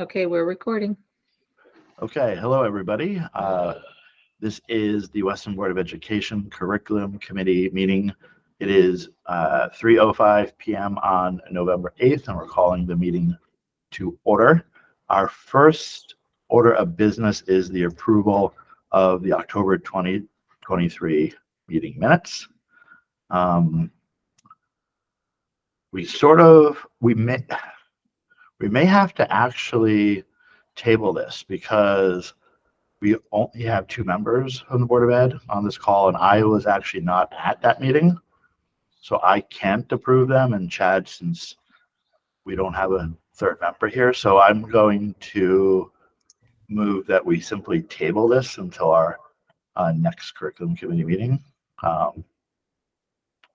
Okay, we're recording. Okay, hello everybody. This is the Weston Board of Education Curriculum Committee meeting. It is 3:05 p.m. on November 8th, and we're calling the meeting to order. Our first order of business is the approval of the October 2023 meeting minutes. We may have to actually table this because we only have two members from the Board of Ed on this call, and I was actually not at that meeting, so I can't approve them. And Chad, since we don't have a third member here, so I'm going to move that we simply table this until our next curriculum committee meeting. If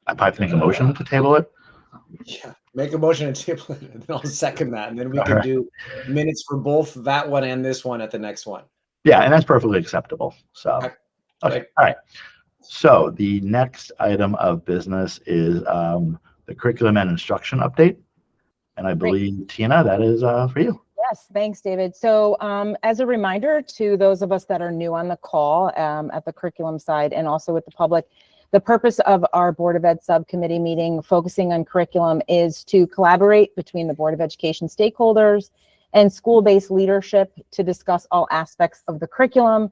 I make a motion to table it. Yeah, make a motion to table it, and I'll second that, and then we can do minutes for both that one and this one at the next one. Yeah, and that's perfectly acceptable. So, okay, all right. So the next item of business is the curriculum and instruction update, and I believe Tina, that is for you. Yes, thanks, David. So as a reminder to those of us that are new on the call at the curriculum side and also with the public, the purpose of our Board of Ed subcommittee meeting focusing on curriculum is to collaborate between the Board of Education stakeholders and school-based leadership to discuss all aspects of the curriculum,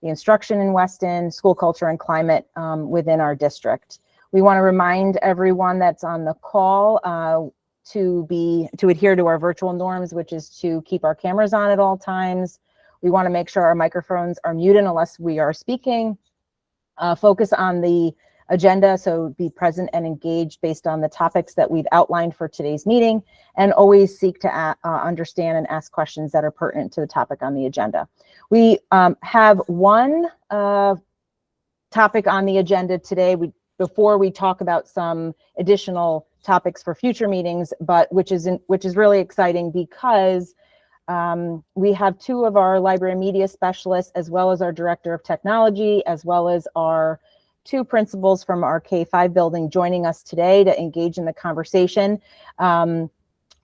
the instruction in Weston, school culture and climate within our district. We want to remind everyone that's on the call to adhere to our virtual norms, which is to keep our cameras on at all times. We want to make sure our microphones are muted unless we are speaking. Focus on the agenda, so be present and engaged based on the topics that we've outlined for today's meeting, and always seek to understand and ask questions that are pertinent to the topic on the agenda. We have one topic on the agenda today before we talk about some additional topics for future meetings, but which is really exciting because we have two of our library media specialists, as well as our director of technology, as well as our two principals from our K-5 building joining us today to engage in the conversation. Sharon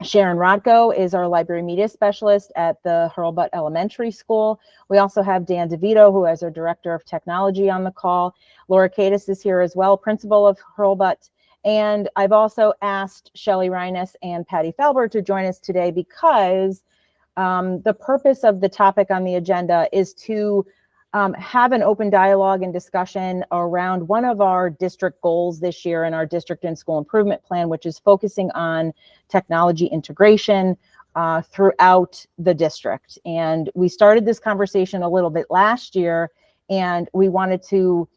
Rodko is our library media specialist at the Hurlbut Elementary School. We also have Dan DeVito, who is our director of technology, on the call. Laura Cadis is here as well, principal of Hurlbut. And I've also asked Shelly Reines and Patty Felber to join us today because the purpose of the topic on the agenda is to have an open dialogue and discussion around one of our district goals this year in our district and school improvement plan, which is focusing on technology integration throughout the district. And we started this conversation a little bit last year, and we wanted to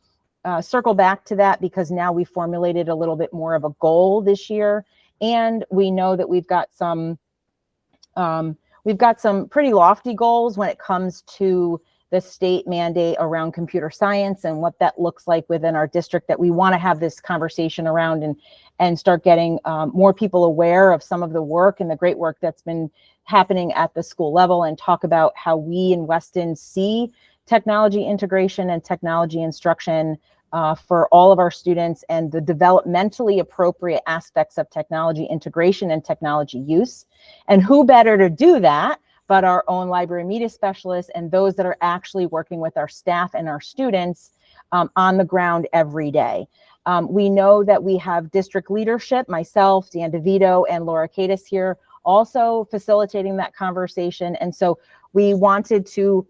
circle back to that because now we formulated a little bit more of a goal this year. And we know that we've got some pretty lofty goals when it comes to the state mandate around computer science and what that looks like within our district, that we want to have this conversation around and start getting more people aware of some of the work and the great work that's been happening at the school level, and talk about how we in Weston see technology integration and technology instruction for all of our students, and the developmentally appropriate aspects of technology integration and technology use. And who better to do that but our own library media specialists and those that are actually working with our staff and our students on the ground every day. We know that we have district leadership, myself, Dan DeVito, and Laura Cadis here, also facilitating that conversation. And so we wanted to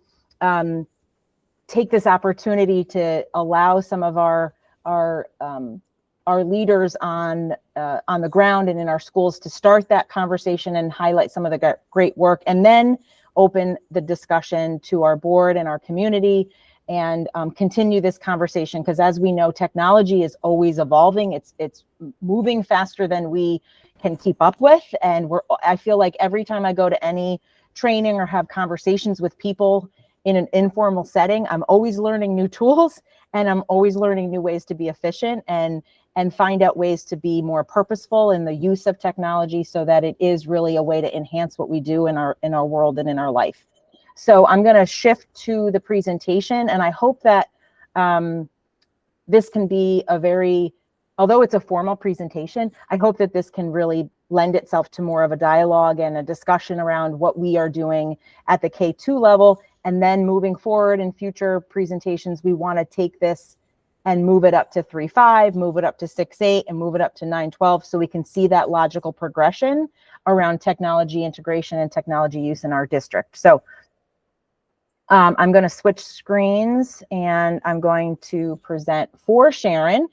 take this opportunity to allow some of our leaders on the ground and in our schools to start that conversation and highlight some of the great work, and then open the discussion to our board and our community, and continue this conversation, because as we know, technology is always evolving. It's moving faster than we can keep up with, and I feel like every time I go to any training or have conversations with people in an informal setting, I'm always learning new tools, and I'm always learning new ways to be efficient and find out ways to be more purposeful in the use of technology, so that it is really a way to enhance what we do in our world and in our life. So I'm going to shift to the presentation, and I hope that this can be although it's a formal presentation, I hope that this can really lend itself to more of a dialogue and a discussion around what we are doing at the K2 level. And then moving forward in future presentations, we want to take this and move it up to 3.5, move it up to 6.8, and move it up to 9.12, so we can see that logical progression around technology integration and technology use in our district. So I'm going to switch screens and I'm going to present for Sharon.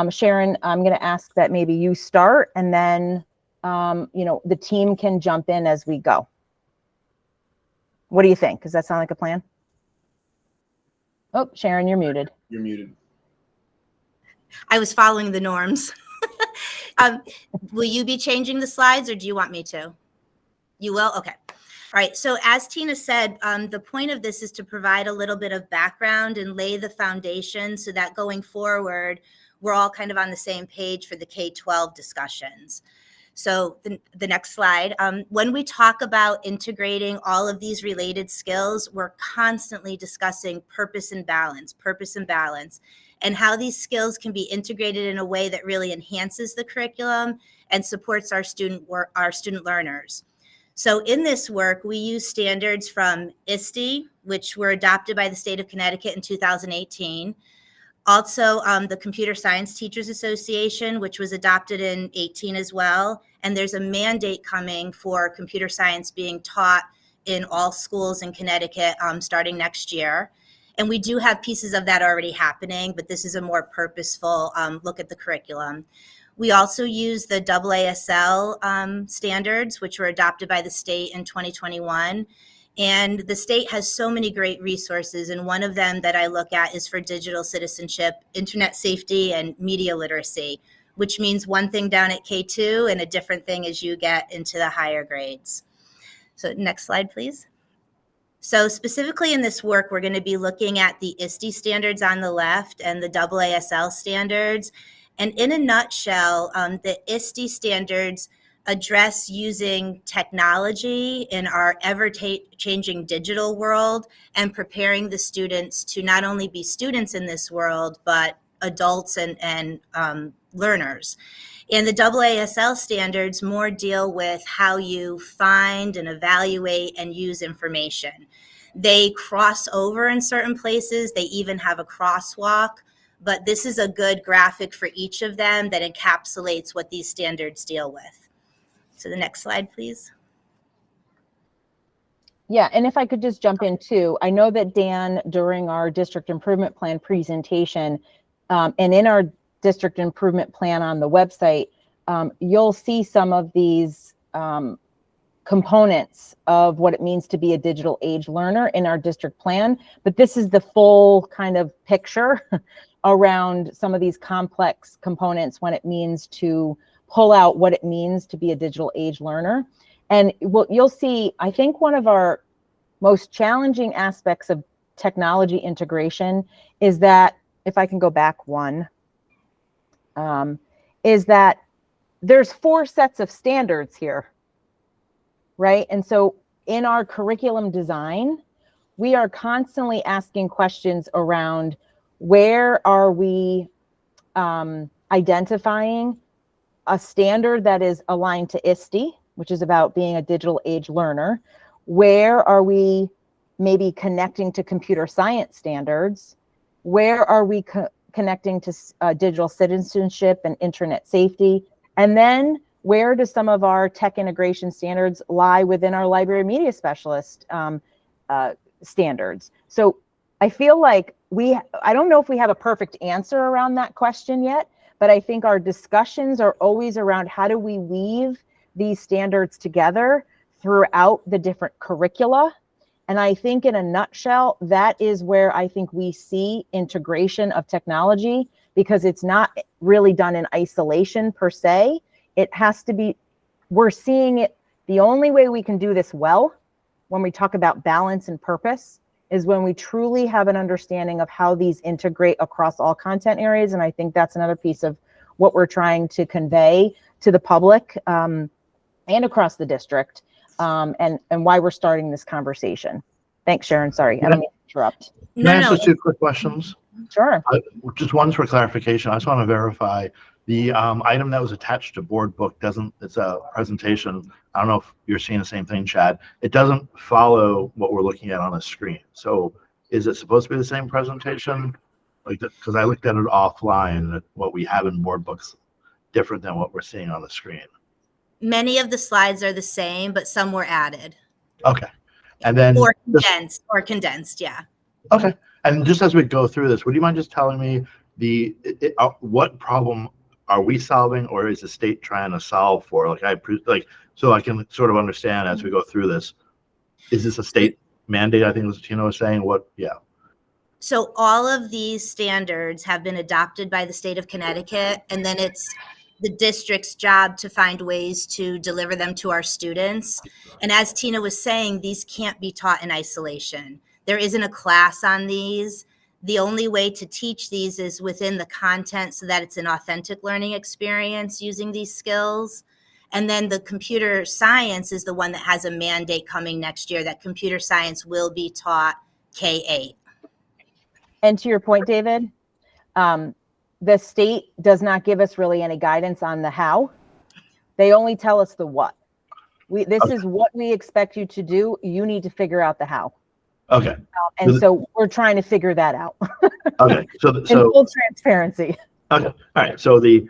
Sharon, I'm going to ask that maybe you start, and then the team can jump in as we go. What do you think? Does that sound like a plan? Oh, Sharon, you're muted. You're muted. I was following the norms. Will you be changing the slides, or do you want me to? You will? Okay. All right. So as Tina said, the point of this is to provide a little bit of background and lay the foundation so that going forward, we're all kind of on the same page for the K-12 discussions. So the next slide, when we talk about integrating all of these related skills, we're constantly discussing purpose and balance, and how these skills can be integrated in a way that really enhances the curriculum and supports our student learners. So in this work, we use standards from ISTE, which were adopted by the state of Connecticut in 2018. Also, the Computer Science Teachers Association, which was adopted in 18 as well. And there's a mandate coming for computer science being taught in all schools in Connecticut starting next year. And we do have pieces of that already happening, but this is a more purposeful look at the curriculum. We also use the AASL standards, which were adopted by the state in 2021. And the state has so many great resources. And one of them that I look at is for digital citizenship, internet safety, and media literacy, which means one thing down at K2 and a different thing as you get into the higher grades. So next slide, please. So specifically in this work, we're going to be looking at the ISTE standards on the left and the AASL standards. And in a nutshell, the ISTE standards address using technology in our ever-changing digital world and preparing the students to not only be students in this world, but adults and learners. And the AASL standards more deal with how you find and evaluate and use information. They cross over in certain places. They even have a crosswalk, but this is a good graphic for each of them that encapsulates what these standards deal with. So the next slide, please. Yeah, and if I could just jump in too, I know that Dan, during our district improvement plan presentation, and in our district improvement plan on the website, you'll see some of these components of what it means to be a digital age learner in our district plan. But this is the full kind of picture around some of these complex components when it means to pull out what it means to be a digital age learner. And what you'll see, I think one of our most challenging aspects of technology integration is that, if I can go back one, is that there's 4 sets of standards here, right? And so in our curriculum design, we are constantly asking questions around where are we identifying a standard that is aligned to ISTE, which is about being a digital age learner. Where are we maybe connecting to computer science standards? Where are we connecting to digital citizenship and internet safety? And then where do some of our tech integration standards lie within our library media specialist standards? So I feel like I don't know if we have a perfect answer around that question yet, but I think our discussions are always around how do we weave these standards together throughout the different curricula. And I think in a nutshell, that is where I think we see integration of technology, because it's not really done in isolation per se. It has to be, we're seeing it, the only way we can do this well when we talk about balance and purpose is when we truly have an understanding of how these integrate across all content areas. And I think that's another piece of what we're trying to convey to the public and across the district, and why we're starting this conversation. Thanks, Sharon. Sorry, I don't mean to interrupt. Can I ask 2 quick questions? Sure. Just one's for clarification. I just want to verify The item that was attached to board book doesn't, it's a presentation. I don't know if you're seeing the same thing, Chad. It doesn't follow what we're looking at on the screen. So is it supposed to be the same presentation? Like, because I looked at it offline, what we have in board books different than what we're seeing on the screen. Many of the slides are the same, but some were added. Okay. And then Or condensed, yeah. okay. And just as we go through this, would you mind just telling me what problem are we solving, or is the state trying to solve for? So I can sort of understand as we go through this. Is this a state mandate? I think it was Tina was saying. What? Yeah. So all of these standards have been adopted by the state of Connecticut, and then it's the district's job to find ways to deliver them to our students. And as Tina was saying, these can't be taught in isolation. There isn't a class on these. The only way to teach these is within the content so that it's an authentic learning experience using these skills. And then the computer science is the one that has a mandate coming next year that computer science will be taught K-8. And to your point, David, the state does not give us really any guidance on the how. They only tell us the what. This is what we expect you to do. You need to figure out the how. Okay. And so we're trying to figure that out. Okay. So In full transparency. Okay. All right. So the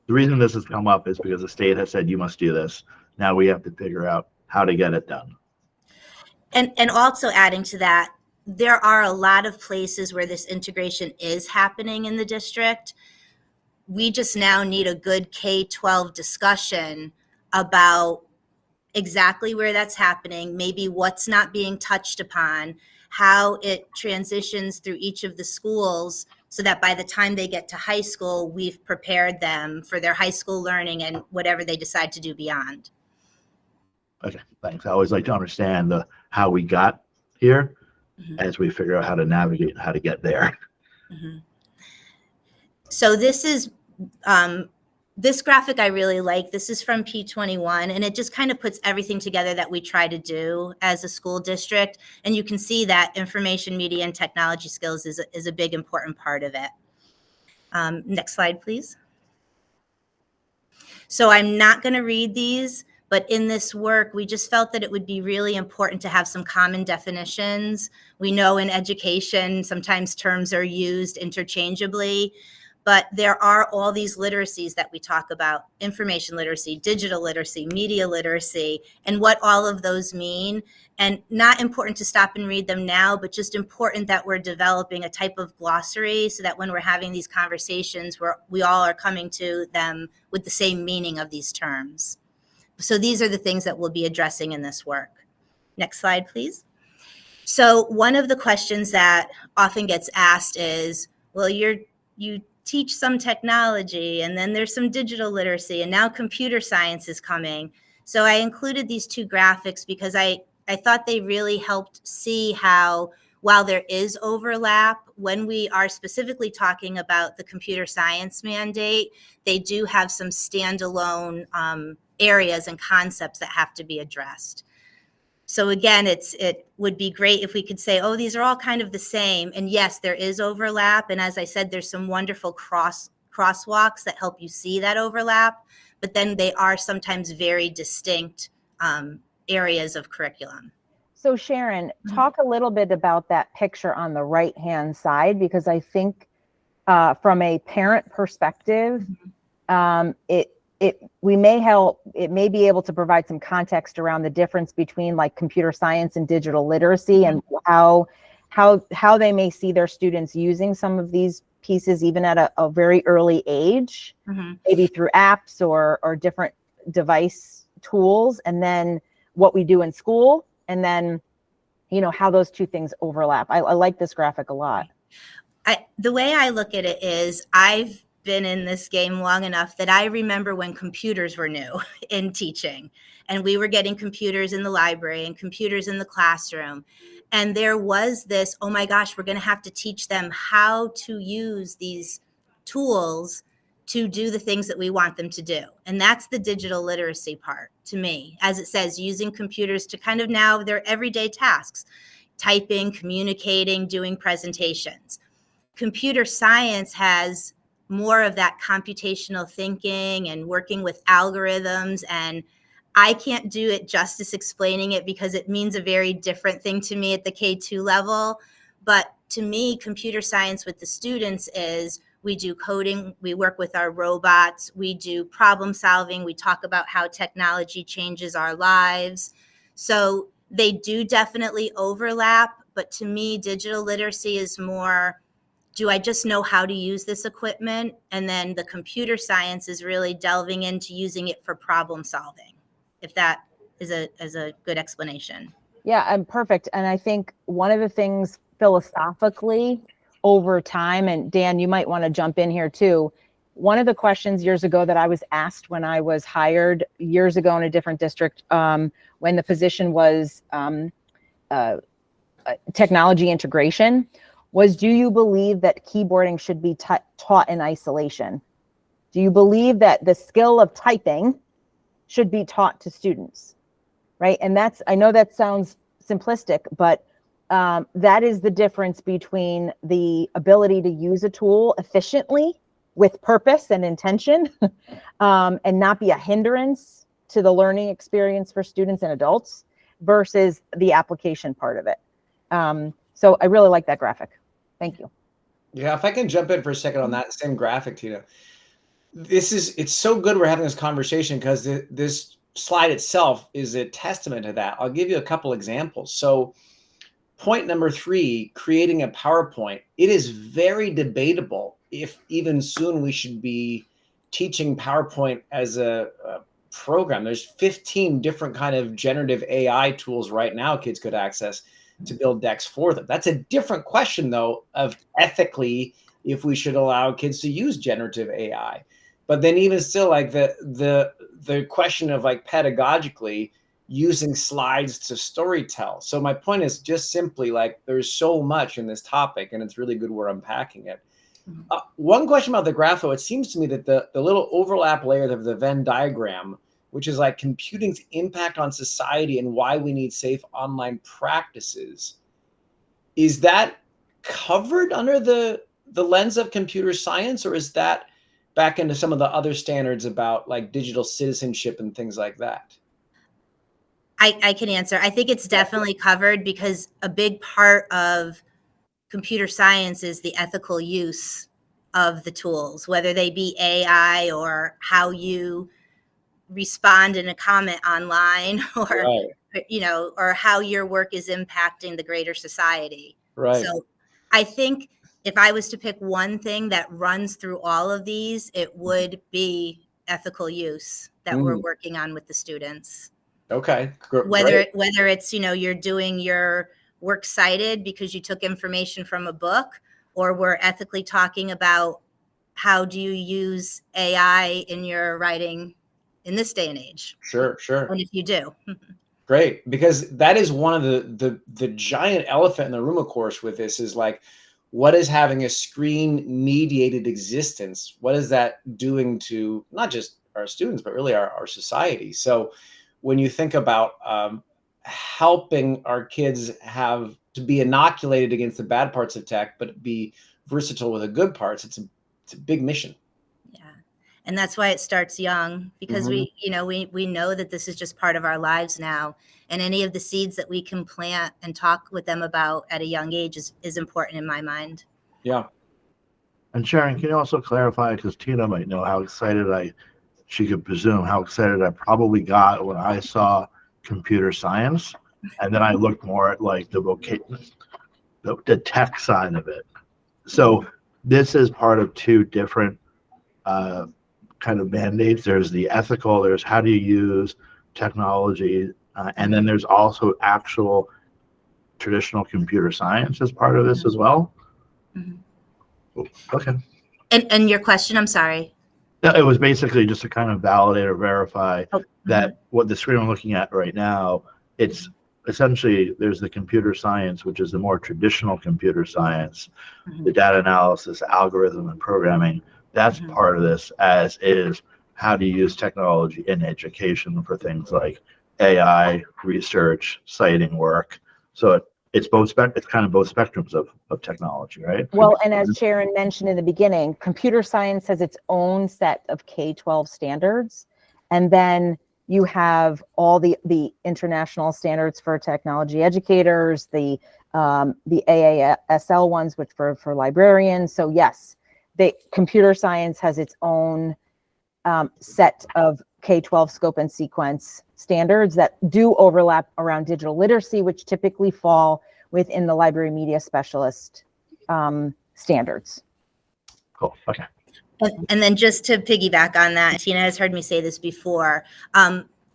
reason this has come up is because the state has said you must do this. Now we have to figure out how to get it done. And also adding to that, there are a lot of places where this integration is happening in the district. We just now need a good K-12 discussion about exactly where that's happening, maybe what's not being touched upon, how it transitions through each of the schools so that by the time they get to high school, we've prepared them for their high school learning and whatever they decide to do beyond. Okay, thanks. I always like to understand how we got here as we figure out how to navigate, how to get there. So this is, this graphic I really like. This is from P21, and it just kind of puts everything together that we try to do as a school district. And you can see that information, media, and technology skills is a big important part of it. Next slide, please. So I'm not going to read these, but in this work, we just felt that it would be really important to have some common definitions. We know in education, sometimes terms are used interchangeably, but there are all these literacies that we talk about: information literacy, digital literacy, media literacy, and what all of those mean. And not important to stop and read them now, but just important that we're developing a type of glossary so that when we're having these conversations, we all are coming to them with the same meaning of these terms. So these are the things that we'll be addressing in this work. Next slide, please. So one of the questions that often gets asked is, well, you teach some technology, and then there's some digital literacy, and now computer science is coming. So I included these two graphics because I thought they really helped see how, while there is overlap, when we are specifically talking about the computer science mandate, they do have some standalone areas and concepts that have to be addressed. So again, it would be great if we could say, oh, these are all kind of the same. And yes, there is overlap. And as I said, there's some wonderful crosswalks that help you see that overlap. But then they are sometimes very distinct areas of curriculum. So Sharon, talk a little bit about that picture on the right-hand side, because I think from a parent perspective, it may be able to provide some context around the difference between like computer science and digital literacy, and how they may see their students using some of these pieces even at a very early age, maybe through apps or different device tools, and then what we do in school, and then how those two things overlap. I like this graphic a lot. The way I look at it is, I've been in this game long enough that I remember when computers were new in teaching, and we were getting computers in the library and computers in the classroom. And there was this, oh my gosh, we're going to have to teach them how to use these tools to do the things that we want them to do. And that's the digital literacy part to me, as it says, using computers to kind of now their everyday tasks, typing, communicating, doing presentations. computer science has more of that computational thinking and working with algorithms, and I can't do it justice explaining it because it means a very different thing to me at the K2 level. But to me, computer science with the students is we do coding, we work with our robots, we do problem solving, we talk about how technology changes our lives. So they do definitely overlap, but to me, digital literacy is more, do I just know how to use this equipment? And then the computer science is really delving into using it for problem solving, if that is a good explanation. Yeah, and perfect. And I think one of the things philosophically over time, and Dan, you might want to jump in here too. One of the questions years ago that I was asked when I was hired years ago in a different district, when the position was technology integration, was, do you believe that keyboarding should be taught in isolation? Do you believe that the skill of typing should be taught to students, right? And that's, I know that sounds simplistic, but that is the difference between the ability to use a tool efficiently with purpose and intention and not be a hindrance to the learning experience for students and adults versus the application part of it. So I really like that graphic. Thank you. Yeah, if I can jump in for a second on that same graphic, Tina. It's so good we're having this conversation because this slide itself is a testament to that. I'll give you a couple examples. So point number 3, creating a PowerPoint. It is very debatable if even soon we should be teaching PowerPoint as a program. There's 15 different kind of generative AI tools right now kids could access to build decks for them. That's a different question, though, of ethically if we should allow kids to use generative AI. But then even still, like the question of like pedagogically using slides to storytell. So my point is just simply like there's so much in this topic, and it's really good we're unpacking it. One question about the graph, though, it seems to me that the little overlap layer of the Venn diagram, which is like computing's impact on society and why we need safe online practices, is that covered under the lens of computer science, or is that back into some of the other standards about like digital citizenship and things like that? I can answer. I think it's definitely covered because a big part of computer science is the ethical use of the tools, whether they be AI or how you respond in a comment online or, Right. you know, or how your work is impacting the greater society. Right. So I think if I was to pick one thing that runs through all of these, it would be ethical use that we're working on with the students. Okay. Whether it's, you know, you're doing your works cited because you took information from a book, or we're ethically talking about how do you use AI in your writing in this day and age. Sure. And if you do. Great, because that is one of the giant elephant in the room, of course, with this is like, what is having a screen mediated existence? What is that doing to not just our students, but really our society? So when you think about helping our kids have to be inoculated against the bad parts of tech, but be versatile with the good parts, it's a big mission. Yeah. And that's why it starts young, because we know that this is just part of our lives now. And any of the seeds that we can plant and talk with them about at a young age is important in my mind. Yeah. And Sharon, can you also clarify, because Tina might know how excited she could presume how excited I probably got when I saw computer science, and then I looked more at like the tech side of it. So this is part of 2 different kind of mandates. There's the ethical, there's how do you use technology, and then there's also actual traditional computer science as part of this as well. Okay. And your question, I'm sorry. It was basically just to kind of validate or verify that what the screen I'm looking at right now, it's essentially there's the computer science, which is the more traditional computer science, the data analysis, algorithm, and programming. That's part of this, as is how do you use technology in education for things like AI research, citing work. So it's kind of both spectrums of technology, right? Well, and as Sharon mentioned in the beginning, computer science has its own set of K-12 standards. And then you have all the international standards for technology educators, the AASL ones, which for librarians. So yes, computer science has its own set of K-12 scope and sequence standards that do overlap around digital literacy, which typically fall within the library media specialist standards. Cool. Okay. And then just to piggyback on that, Tina has heard me say this before.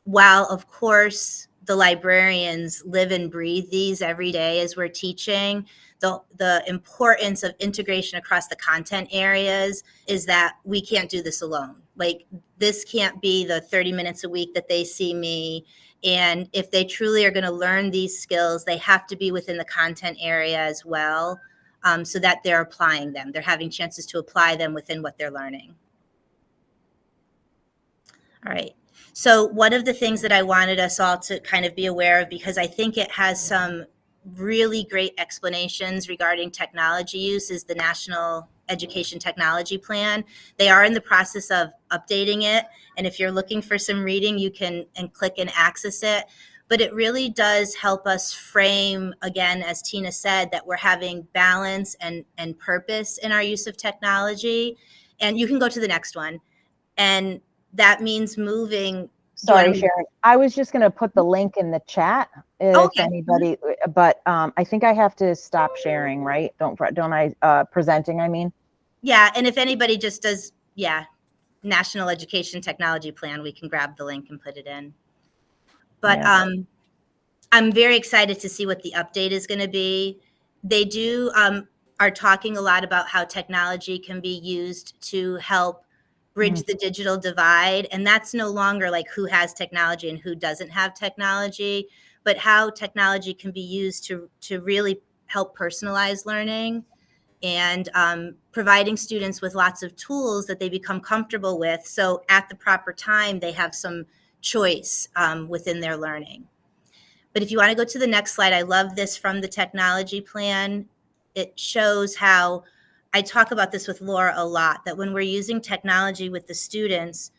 While, of course, the librarians live and breathe these every day as we're teaching, the importance of integration across the content areas is that we can't do this alone. Like, this can't be the 30 minutes a week that they see me. And if they truly are going to learn these skills, they have to be within the content area as well, so that they're applying them. They're having chances to apply them within what they're learning. All right. So one of the things that I wanted us all to kind of be aware of, because I think it has some really great explanations regarding technology use, is the National Education Technology Plan. They are in the process of updating it. And if you're looking for some reading, you can click and access it. But it really does help us frame, again, as Tina said, that we're having balance and purpose in our use of technology. And you can go to the next one. And that means moving. Sorry, Sharon. I was just going to put the link in the chat if anybody, but I think I have to stop sharing, right? Don't I, presenting, I mean? Yeah, and if anybody just does, National Education Technology Plan, we can grab the link and put it in. But I'm very excited to see what the update is going to be. They are talking a lot about how technology can be used to help bridge the digital divide. And that's no longer like who has technology and who doesn't have technology, but how technology can be used to really help personalize learning and providing students with lots of tools that they become comfortable with. So at the proper time, they have some choice within their learning. But if you want to go to the next slide, I love this from the technology plan. It shows how, I talk about this with Laura a lot, that when we're using technology with the students,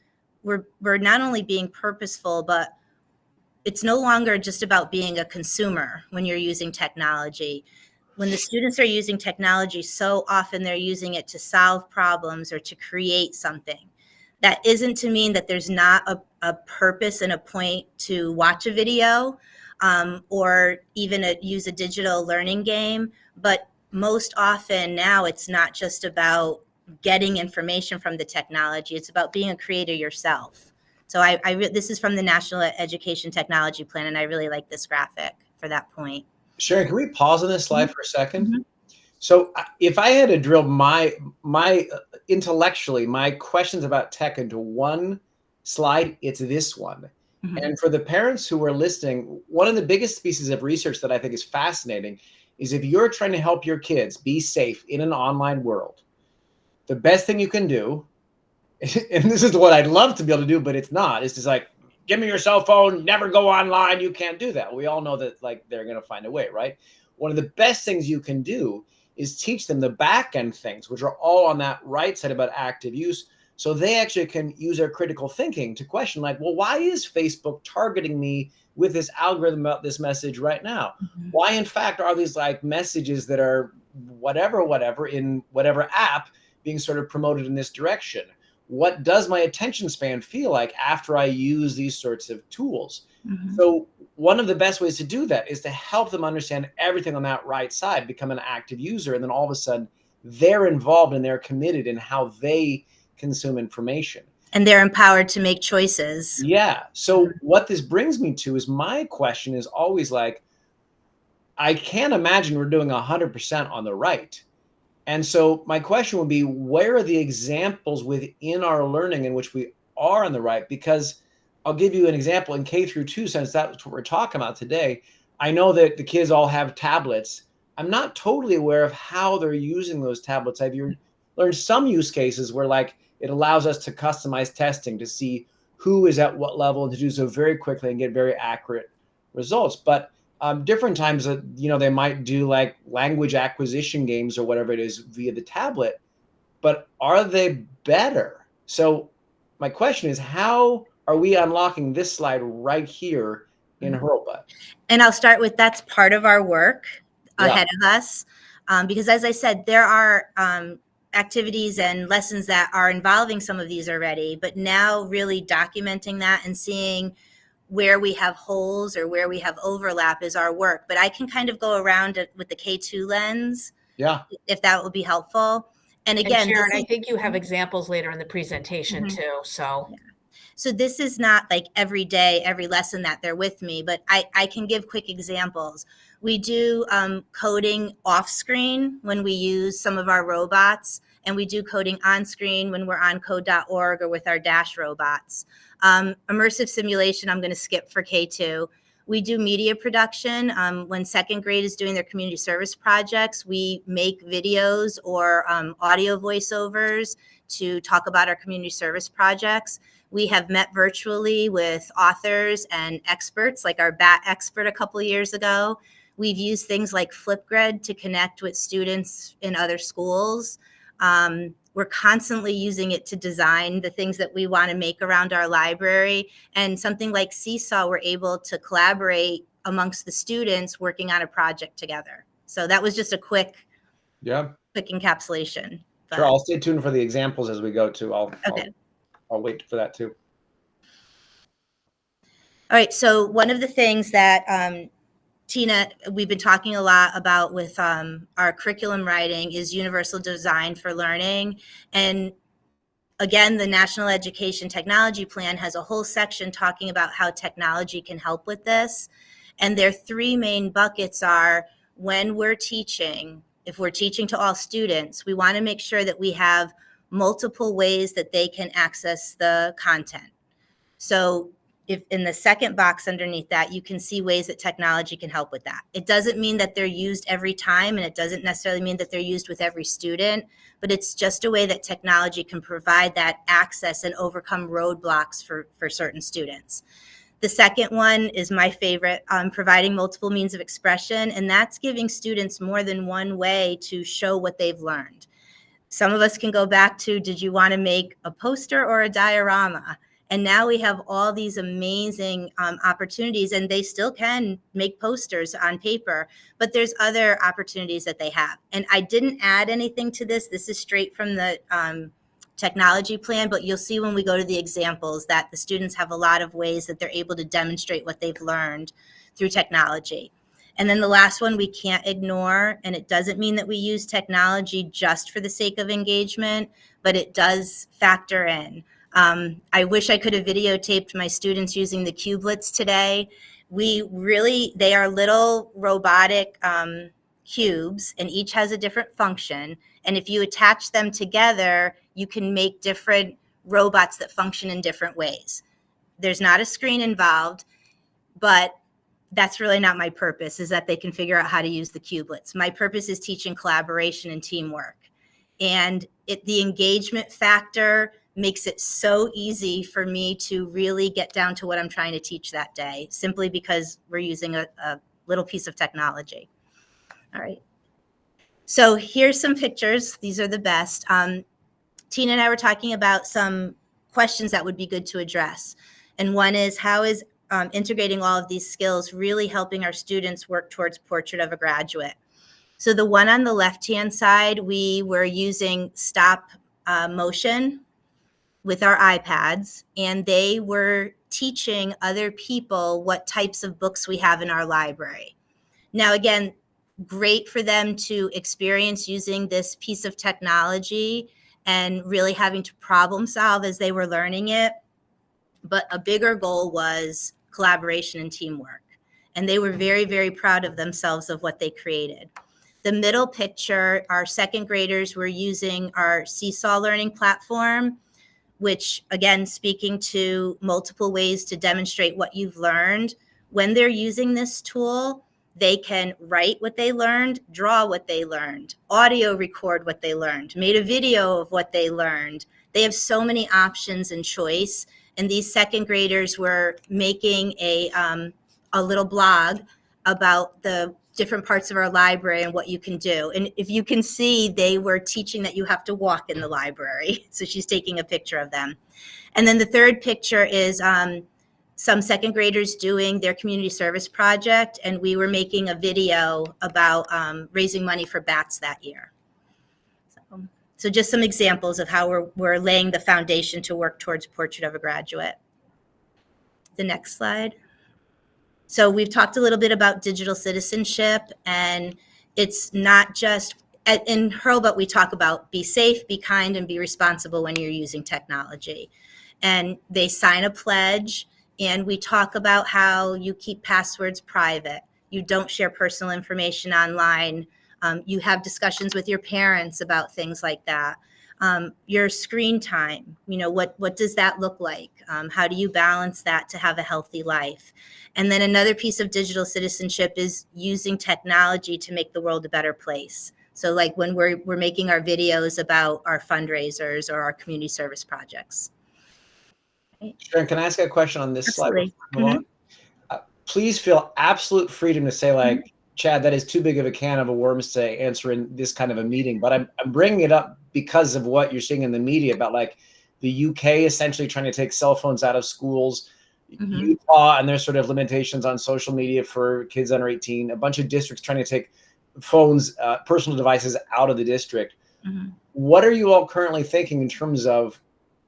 we're not only being purposeful, but it's no longer just about being a consumer when you're using technology. When the students are using technology, so often they're using it to solve problems or to create something. That isn't to mean that there's not a purpose and a point to watch a video or even use a digital learning game. But most often now it's not just about getting information from the technology. It's about being a creator yourself. So this is from the National Education Technology Plan, and I really like this graphic for that point. Sharon, can we pause on this slide for a second? Mm-hmm. So if I had to drill my intellectually, my questions about tech into one slide, it's this one. Mm-hmm. And for the parents who are listening, one of the biggest pieces of research that I think is fascinating is if you're trying to help your kids be safe in an online world, the best thing you can do, and this is what I'd love to be able to do, but it's not, is just like, give me your cell phone, never go online. You can't do that. We all know that, like, they're going to find a way, right? One of the best things you can do is teach them the back end things, which are all on that right side about active use. So they actually can use their critical thinking to question, like, well, why is Facebook targeting me with this algorithm about this message right now? Mm-hmm. Why, in fact, are these like messages that are whatever in whatever app being sort of promoted in this direction? What does my attention span feel like after I use these sorts of tools? Mm-hmm. So one of the best ways to do that is to help them understand everything on that right side, become an active user, and then all of a sudden they're involved and they're committed in how they consume information. And they're empowered to make choices. Yeah. So what this brings me to is my question is always like, I can't imagine we're doing 100% on the right. And so my question would be, where are the examples within our learning in which we are on the right? Because I'll give you an example in K through 2, since that's what we're talking about today. I know that the kids all have tablets. I'm not totally aware of how they're using those tablets. I've learned some use cases where, like, it allows us to customize testing to see who is at what level and to do so very quickly and get very accurate results. But Different times that, they might do like language acquisition games or whatever it is via the tablet, but are they better? So my question is, how are we unlocking this slide right here in Hurlbut? And I'll start with, that's part of our work ahead of us. Because as I said, there are activities and lessons that are involving some of these already, but now really documenting that and seeing where we have holes or where we have overlap is our work. But I can kind of go around it with the K2 lens, if that would be helpful. And again, and Sharon, I think you have examples later in the presentation too. So this is not like every day, every lesson that they're with me, but I can give quick examples. We do coding off screen when we use some of our robots, and we do coding on screen when we're on code.org or with our Dash robots. Immersive simulation, I'm going to skip for K2. We do media production. When second grade is doing their community service projects, we make videos or audio voiceovers to talk about our community service projects. We have met virtually with authors and experts, like our BAT expert a couple of years ago. We've used things like Flipgrid to connect with students in other schools. We're constantly using it to design the things that we want to make around our library. And something like Seesaw, we're able to collaborate amongst the students working on a project together. So that was just a quick encapsulation. But, sure, I'll stay tuned for the examples as we go too. I'll wait for that too. All right, so one of the things that Tina, we've been talking a lot about with our curriculum writing is universal design for learning. And again, the National Education Technology Plan has a whole section talking about how technology can help with this. And their three main buckets are, when we're teaching, if we're teaching to all students, we want to make sure that we have multiple ways that they can access the content. So if in the second box underneath that, you can see ways that technology can help with that. It doesn't mean that they're used every time, and it doesn't necessarily mean that they're used with every student, but it's just a way that technology can provide that access and overcome roadblocks for certain students. The second one is my favorite, providing multiple means of expression, and that's giving students more than one way to show what they've learned. Some of us can go back to, did you want to make a poster or a diorama? And now we have all these amazing opportunities, and they still can make posters on paper, but there's other opportunities that they have. And I didn't add anything to this. This is straight from the technology plan, but you'll see when we go to the examples that the students have a lot of ways that they're able to demonstrate what they've learned through technology. And then the last one we can't ignore, and it doesn't mean that we use technology just for the sake of engagement, but it does factor in. I wish I could have videotaped my students using the Cubelets today. They are little robotic cubes, and each has a different function. And if you attach them together, you can make different robots that function in different ways. There's not a screen involved, but that's really not my purpose, is that they can figure out how to use the Cubelets. My purpose is teaching collaboration and teamwork. And the engagement factor makes it so easy for me to really get down to what I'm trying to teach that day, simply because we're using a little piece of technology. All right. So here's some pictures. These are the best. Tina and I were talking about some questions that would be good to address. And one is, how is integrating all of these skills really helping our students work towards Portrait of a Graduate? So the one on the left-hand side, we were using stop motion with our iPads, and they were teaching other people what types of books we have in our library. Now, again, great for them to experience using this piece of technology and really having to problem solve as they were learning it. But a bigger goal was collaboration and teamwork. And they were very, very proud of themselves of what they created. The middle picture, our second graders were using our Seesaw learning platform, which, again, speaking to multiple ways to demonstrate what you've learned. When they're using this tool, they can write what they learned, draw what they learned, audio record what they learned, made a video of what they learned. They have so many options and choice. And these second graders were making a little blog about the different parts of our library and what you can do. And if you can see, they were teaching that you have to walk in the library. So she's taking a picture of them. And then the third picture is some second graders doing their community service project. And we were making a video about raising money for bats that year. So just some examples of how we're laying the foundation to work towards Portrait of a Graduate. The next slide. So we've talked a little bit about digital citizenship, and it's not just in Hurlbut, we talk about be safe, be kind, and be responsible when you're using technology. And they sign a pledge, and we talk about how you keep passwords private. You don't share personal information online. You have discussions with your parents about things like that. Your screen time, what does that look like? How do you balance that to have a healthy life? And then another piece of digital citizenship is using technology to make the world a better place. So like when we're making our videos about our fundraisers or our community service projects. Sharon, can I ask a question on this Absolutely. slide? Please feel absolute freedom to say, like, Chad, that is too big of a can of worms to answer in this kind of a meeting. But I'm bringing it up because of what you're seeing in the media about, like, the UK essentially trying to take cell phones out of schools, Utah and their sort of limitations on social media for kids under 18, a bunch of districts trying to take phones, personal devices out of the district. What are you all currently thinking in terms of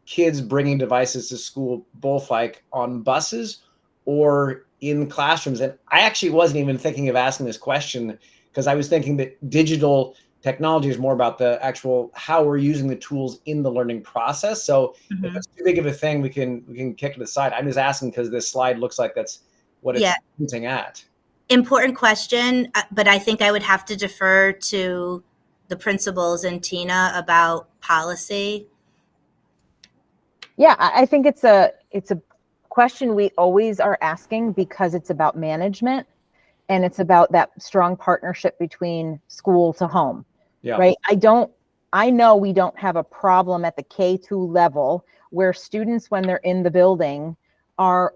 kids bringing devices to school, both like on buses or in classrooms? And I actually wasn't even thinking of asking this question because I was thinking that digital technology is more about the actual how we're using the tools in the learning process. So if it's too big of a thing, we can kick it aside. I'm just asking because this slide looks like that's what it's hinting at. Important question, but I think I would have to defer to the principals and Tina about policy. Yeah, I think it's a question we always are asking because it's about management and it's about that strong partnership between school to home. Yeah. Right. I know we don't have a problem at the K2 level where students, when they're in the building, are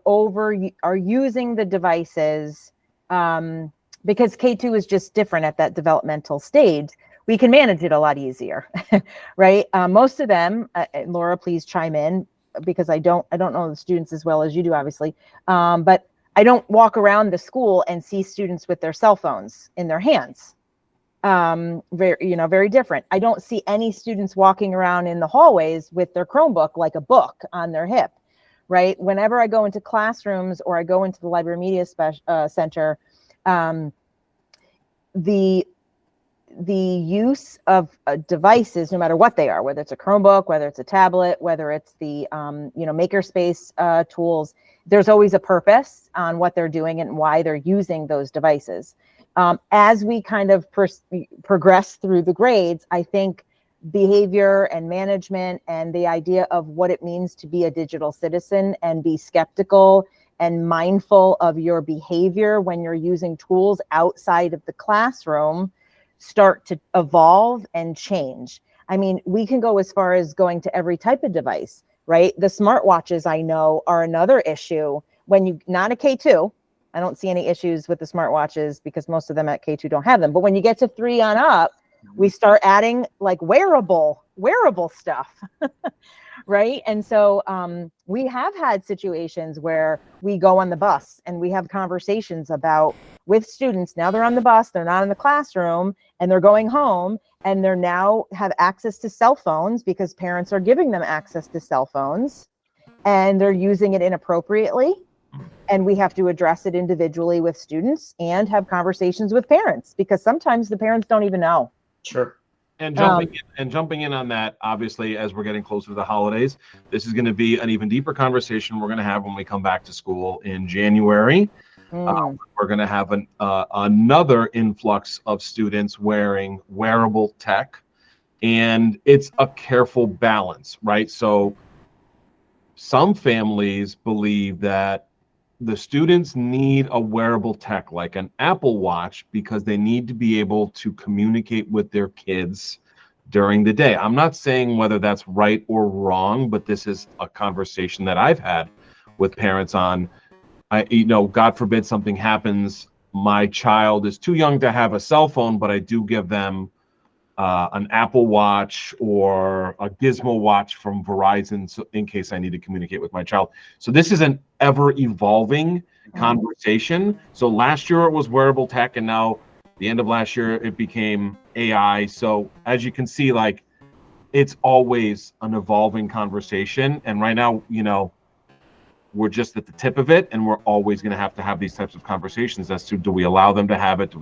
using the devices because K2 is just different at that developmental stage. We can manage it a lot easier, right? Most of them, Laura, please chime in because I don't know the students as well as you do, obviously. But I don't walk around the school and see students with their cell phones in their hands. Very different. I don't see any students walking around in the hallways with their Chromebook like a book on their hip, right? Whenever I go into classrooms or I go into the Library Media Center, the use of devices, no matter what they are, whether it's a Chromebook, whether it's a tablet, whether it's the Makerspace tools, there's always a purpose on what they're doing and why they're using those devices. As we kind of progress through the grades, I think behavior and management and the idea of what it means to be a digital citizen and be skeptical and mindful of your behavior when you're using tools outside of the classroom start to evolve and change. I mean, we can go as far as going to every type of device, right? The smartwatches I know are another issue. When you, not a K2, I don't see any issues with the smartwatches because most of them at K2 don't have them. But when you get to 3 on up, we start adding like wearable stuff, right? And so we have had situations where we go on the bus and we have conversations about with students. Now they're on the bus, they're not in the classroom, and they're going home, and they're now have access to cell phones because parents are giving them access to cell phones, and they're using it inappropriately. And we have to address it individually with students and have conversations with parents because sometimes the parents don't even know. Sure. And jumping in on that, obviously, as we're getting closer to the holidays, this is going to be an even deeper conversation we're going to have when we come back to school in January. We're going to have another influx of students wearing wearable tech, and it's a careful balance, right? So some families believe that the students need a wearable tech like an Apple Watch because they need to be able to communicate with their kids during the day. I'm not saying whether that's right or wrong, but this is a conversation that I've had with parents on, God forbid something happens, my child is too young to have a cell phone, but I do give them an Apple Watch or a Gizmo Watch from Verizon, so in case I need to communicate with my child. So this is an ever evolving conversation. So last year it was wearable tech, and now the end of last year it became AI. So as you can see, like, it's always an evolving conversation. And right now, you know, we're just at the tip of it, and we're always going to have these types of conversations as to, do we allow them to have it?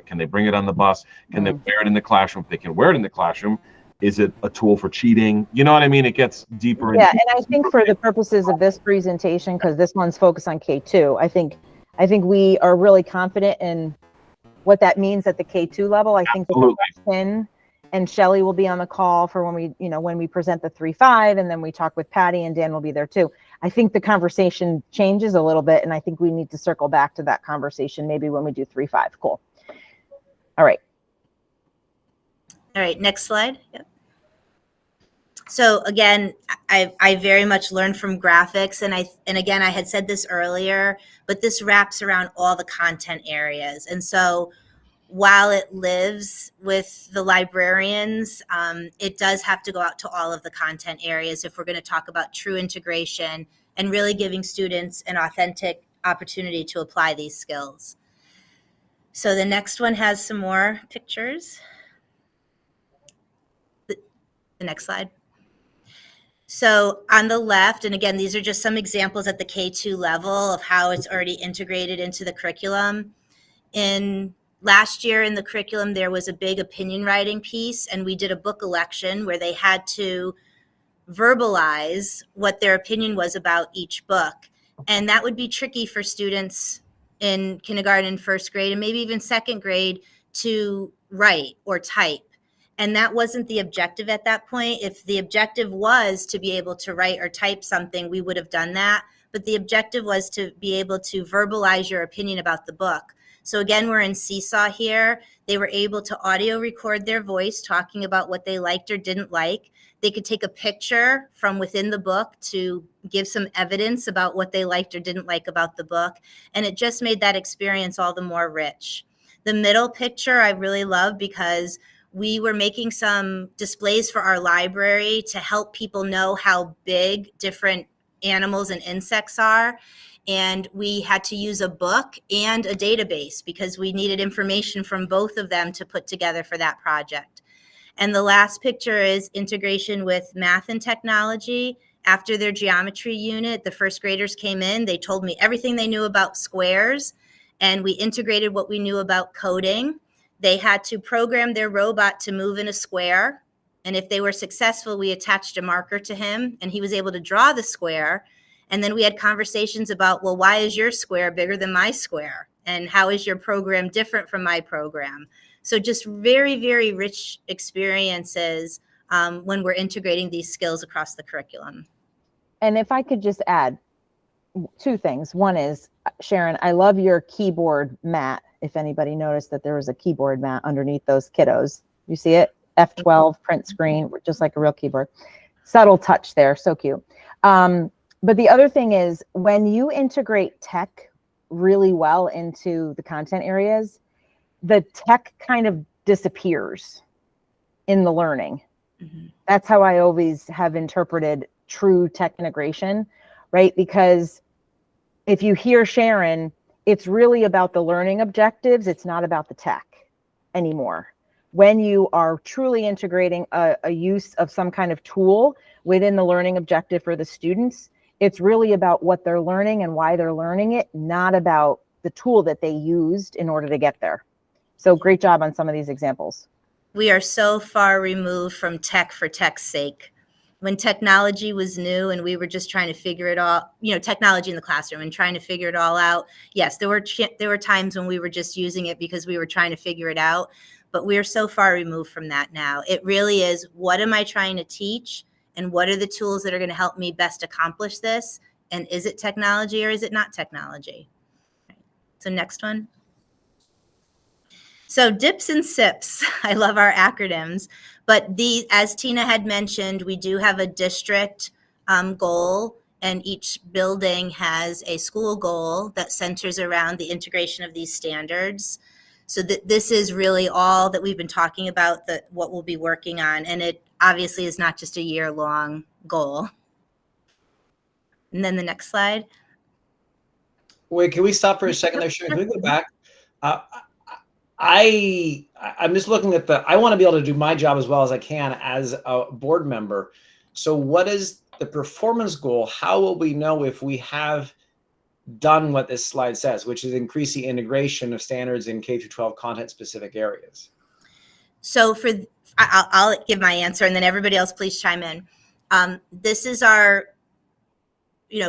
Can they bring it on the bus? Can they wear it in the classroom? If they can wear it in the classroom, is it a tool for cheating? You know what I mean? It gets deeper. Yeah, and I think for the purposes of this presentation, because this one's focused on K2, I think we are really confident in what that means at the K2 level. I think Absolutely. Finn and Shelley will be on the call for when we present the 3-5, and then we talk with Patty, and Dan will be there too. I think the conversation changes a little bit, and I think we need to circle back to that conversation maybe when we do 3-5. Cool. All right. All right, next slide. Yep. So again, I very much learned from graphics, and again, I had said this earlier, but this wraps around all the content areas. And so while it lives with the librarians, it does have to go out to all of the content areas if we're going to talk about true integration and really giving students an authentic opportunity to apply these skills. So the next one has some more pictures. The next slide. So on the left, and again, these are just some examples at the K2 level of how it's already integrated into the curriculum. Last year in the curriculum, there was a big opinion writing piece, and we did a book election where they had to verbalize what their opinion was about each book. And that would be tricky for students in kindergarten and first grade, and maybe even second grade, to write or type. And that wasn't the objective at that point. If the objective was to be able to write or type something, we would have done that. But the objective was to be able to verbalize your opinion about the book. So again, we're in Seesaw here. They were able to audio record their voice talking about what they liked or didn't like. They could take a picture from within the book to give some evidence about what they liked or didn't like about the book. And it just made that experience all the more rich. The middle picture I really love because we were making some displays for our library to help people know how big different animals and insects are. And we had to use a book and a database because we needed information from both of them to put together for that project. And the last picture is integration with math and technology. After their geometry unit, the first graders came in, they told me everything they knew about squares, and we integrated what we knew about coding. They had to program their robot to move in a square. And if they were successful, we attached a marker to him and he was able to draw the square. And then we had conversations about, well, why is your square bigger than my square? And how is your program different from my program? So just very, very rich experiences when we're integrating these skills across the curriculum. And if I could just add two things. One is, Sharon, I love your keyboard mat. If anybody noticed that there was a keyboard mat underneath those kiddos. You see it? F12 print screen, just like a real keyboard. Subtle touch there, so cute. But the other thing is, when you integrate tech really well into the content areas, the tech kind of disappears in the learning. Mm-hmm. That's how I always have interpreted true tech integration, right? Because if you hear Sharon, it's really about the learning objectives. It's not about the tech anymore. When you are truly integrating a use of some kind of tool within the learning objective for the students, it's really about what they're learning and why they're learning it, not about the tool that they used in order to get there. So great job on some of these examples. We are so far removed from tech for tech's sake. When technology was new and we were just trying to figure it all, technology in the classroom and trying to figure it all out. Yes, there were times when we were just using it because we were trying to figure it out, but we are so far removed from that now. It really is, what am I trying to teach? And what are the tools that are going to help me best accomplish this? And is it technology or is it not technology? So next one. So DIPS and SIPs, I love our acronyms, but as Tina had mentioned, we do have a district goal, and each building has a school goal that centers around the integration of these standards. So this is really all that we've been talking about, that what we'll be working on. And it obviously is not just a year-long goal. And then the next slide. Wait, can we stop for a second there, Sharon? Can we go back? I'm just looking at I want to be able to do my job as well as I can as a board member. So what is the performance goal? How will we know if we have done what this slide says, which is increase the integration of standards in K through 12 content specific areas? So I'll give my answer, and then everybody else please chime in. This is our,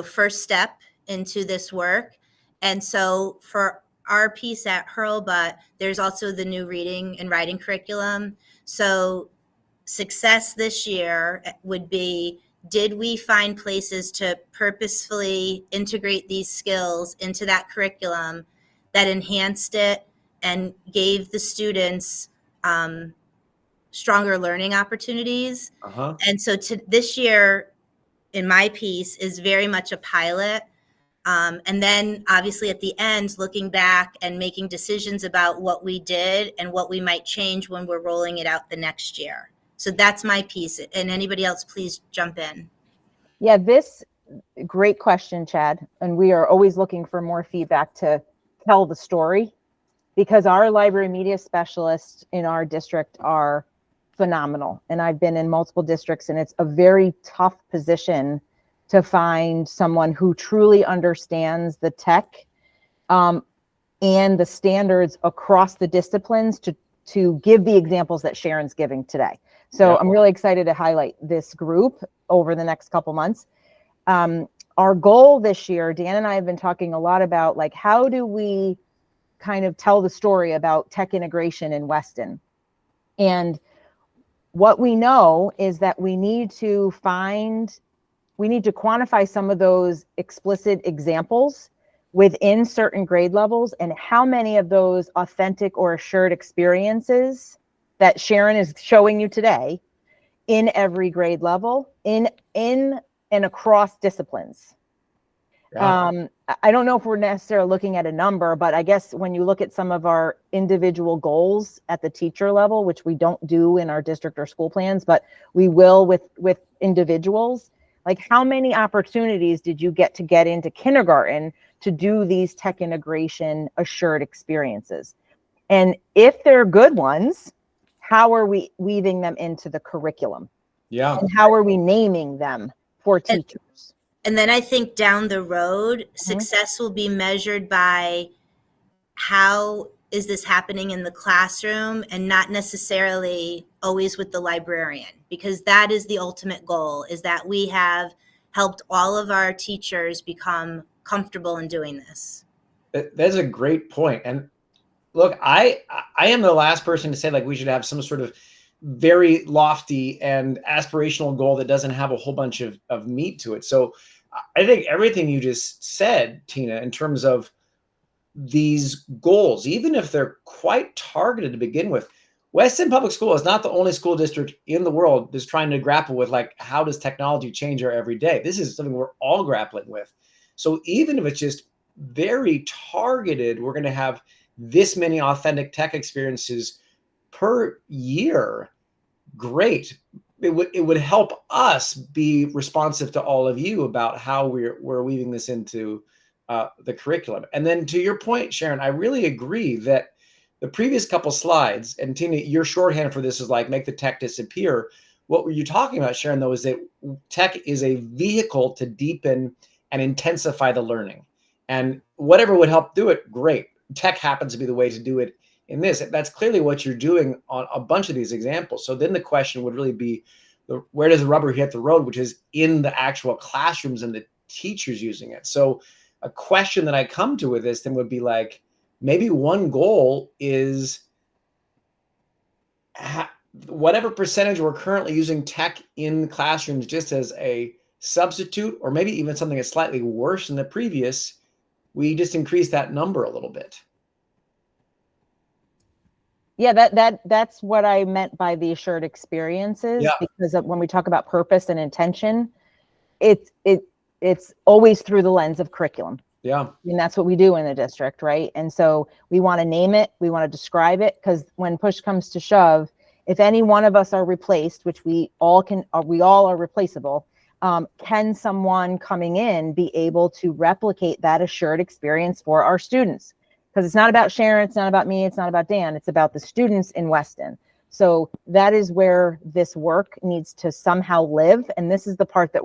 first step into this work. And so for our piece at Hurlbut, there's also the new reading and writing curriculum. So success this year would be, did we find places to purposefully integrate these skills into that curriculum that enhanced it and gave the students stronger learning opportunities? And so this year, in my piece, is very much a pilot. And then obviously at the end, looking back and making decisions about what we did and what we might change when we're rolling it out the next year. So that's my piece. And anybody else, please jump in. Yeah, great question, Chad. And we are always looking for more feedback to tell the story, because our library media specialists in our district are phenomenal. And I've been in multiple districts, and it's a very tough position to find someone who truly understands the tech and the standards across the disciplines to give the examples that Sharon's giving today. So I'm really excited to highlight this group over the next couple months. Our goal this year, Dan and I have been talking a lot about, like, how do we kind of tell the story about tech integration in Weston? And what we know is that we need to quantify some of those explicit examples within certain grade levels, and how many of those authentic or assured experiences that Sharon is showing you today in every grade level, in and across disciplines. Yeah. I don't know if we're necessarily looking at a number, but I guess when you look at some of our individual goals at the teacher level, which we don't do in our district or school plans, but we will with individuals, like, how many opportunities did you get into kindergarten to do these tech integration assured experiences? And if they're good ones, how are we weaving them into the curriculum? Yeah. And how are we naming them for teachers? And then I think down the road, success will be measured by how is this happening in the classroom, and not necessarily always with the librarian, because that is the ultimate goal, is that we have helped all of our teachers become comfortable in doing this. That's a great point. And look, I am the last person to say, like, we should have some sort of very lofty and aspirational goal that doesn't have a whole bunch of meat to it. So I think everything you just said, Tina, in terms of these goals, even if they're quite targeted to begin with, Weston Public School is not the only school district in the world that's trying to grapple with, like, how does technology change our everyday? This is something we're all grappling with. So even if it's just very targeted, we're going to have this many authentic tech experiences per year. Great. It would help us be responsive to all of you about how we're weaving this into the curriculum. And then to your point, Sharon, I really agree that the previous couple slides, and Tina, your shorthand for this is like, make the tech disappear. What were you talking about, Sharon, though, is that tech is a vehicle to deepen and intensify the learning. And whatever would help do it, great. Tech happens to be the way to do it in this. That's clearly what you're doing on a bunch of these examples. So then the question would really be, where does the rubber hit the road, which is in the actual classrooms and the teachers using it. So a question that I come to with this then would be like, maybe one goal is whatever percentage we're currently using tech in classrooms just as a substitute, or maybe even something that's slightly worse than the previous, we just increase that number a little bit. Yeah, that's what I meant by the assured experiences. Yeah. Because when we talk about purpose and intention, it's always through the lens of curriculum. Yeah. And that's what we do in the district, right? And so we want to name it, we want to describe it, because when push comes to shove, if any one of us are replaced, which we all are replaceable, can someone coming in be able to replicate that assured experience for our students? Because it's not about Sharon, it's not about me, it's not about Dan, it's about the students in Weston. So that is where this work needs to somehow live. And this is the part that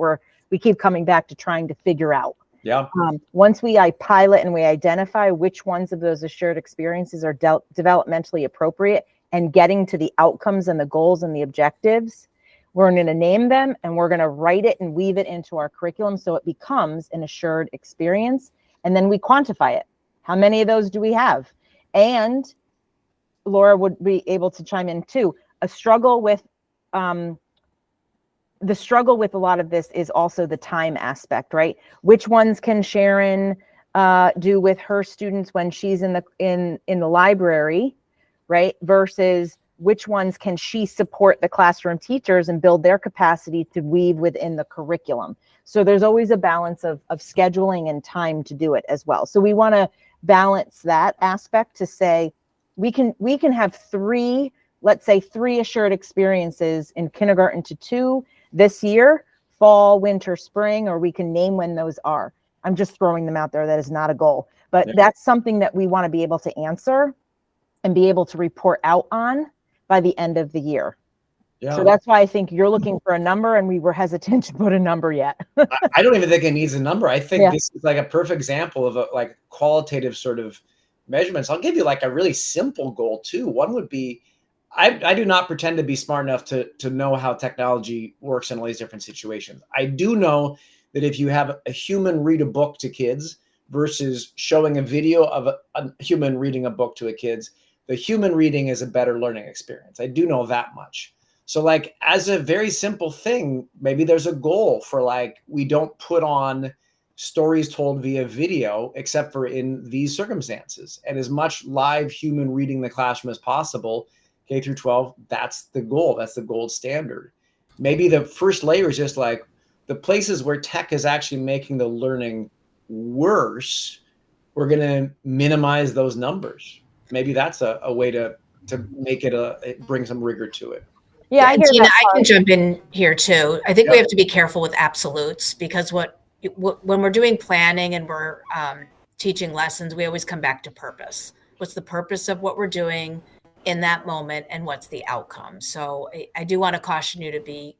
we keep coming back to trying to figure out. Yeah. Once we pilot and we identify which ones of those assured experiences are developmentally appropriate and getting to the outcomes and the goals and the objectives, we're going to name them and we're going to write it and weave it into our curriculum so it becomes an assured experience. And then we quantify it. How many of those do we have? And Laura would be able to chime in too. The struggle with a lot of this is also the time aspect, right? Which ones can Sharon do with her students when she's in the library, right? Versus which ones can she support the classroom teachers and build their capacity to weave within the curriculum. So there's always a balance of scheduling and time to do it as well. So we want to balance that aspect to say we can have let's say three assured experiences in kindergarten to 2 this year, fall, winter, spring, or we can name when those are. I'm just throwing them out there. That is not a goal, but that's something that we want to be able to answer and be able to report out on by the end of the year. Yeah. So that's why I think you're looking for a number and we were hesitant to put a number yet. I don't even think it needs a number. I think Yeah. this is like a perfect example of a like qualitative sort of measurements. I'll give you like a really simple goal too. One would be, I do not pretend to be smart enough to know how technology works in all these different situations. I do know that if you have a human read a book to kids versus showing a video of a human reading a book to a kids, the human reading is a better learning experience. I do know that much. So like as a very simple thing, maybe there's a goal for like, we don't put on stories told via video, except for in these circumstances, and as much live human reading in the classroom as possible, K through 12, that's the goal. That's the gold standard. Maybe the first layer is just like the places where tech is actually making the learning worse, we're going to minimize those numbers. Maybe that's a way to make it bring some rigor to it. Yeah, I And hear Tina, that I part. can jump in here too. I think we Yeah. have to be careful with absolutes because when we're doing planning and we're teaching lessons, we always come back to purpose. What's the purpose of what we're doing in that moment and what's the outcome? So I do want to caution you to be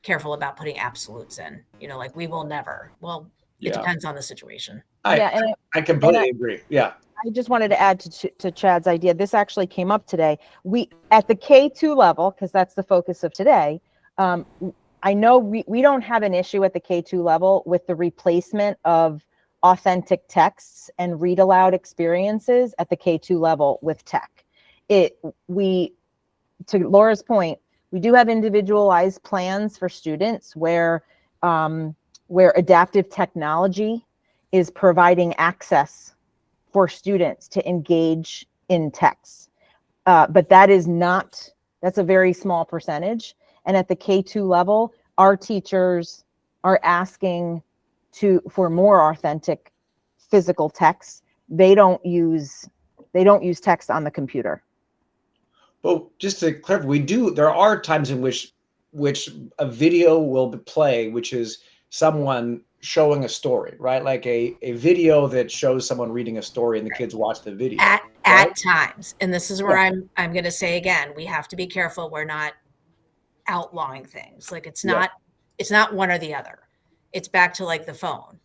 careful about putting absolutes in, like we will never. Well, it Yeah. depends on the situation. I completely agree. Yeah. I just wanted to add to Chad's idea. This actually came up today. We at the K2 level, because that's the focus of today. I know we don't have an issue at the K2 level with the replacement of authentic texts and read aloud experiences at the K2 level with tech. To Laura's point, we do have individualized plans for students where adaptive technology is providing access for students to engage in texts. But that's a very small percentage. And at the K2 level, our teachers are asking for more authentic physical text. They don't use text on the computer. Well, just to clarify, there are times in which a video will play, which is someone showing a story, right? Like a video that shows someone reading a story and the kids watch the video. At times, and this is where I'm going to say again, we have to be careful. We're not outlawing things. Like it's not one or the other. It's back to like the phone.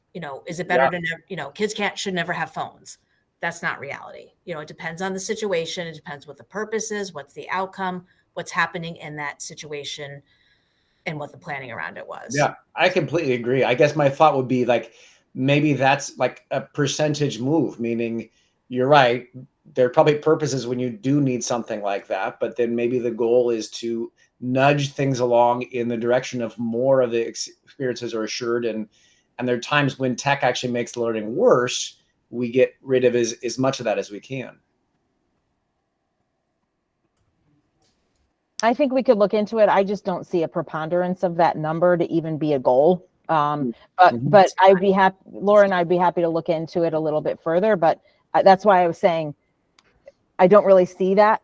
Is it better to never? Kids should never have phones. That's not reality. It depends on the situation. It depends what the purpose is, what's the outcome, what's happening in that situation, and what the planning around it was. Yeah, I completely agree. I guess my thought would be like, maybe that's like a percentage move, meaning you're right. There are probably purposes when you do need something like that, but then maybe the goal is to nudge things along in the direction of more of the experiences are assured. And there are times when tech actually makes the learning worse. We get rid of as much of that as we can. I think we could look into it. I just don't see a preponderance of that number to even be a goal. But I'd be happy, Laura and I'd be happy to look into it a little bit further, but that's why I was saying, I don't really see that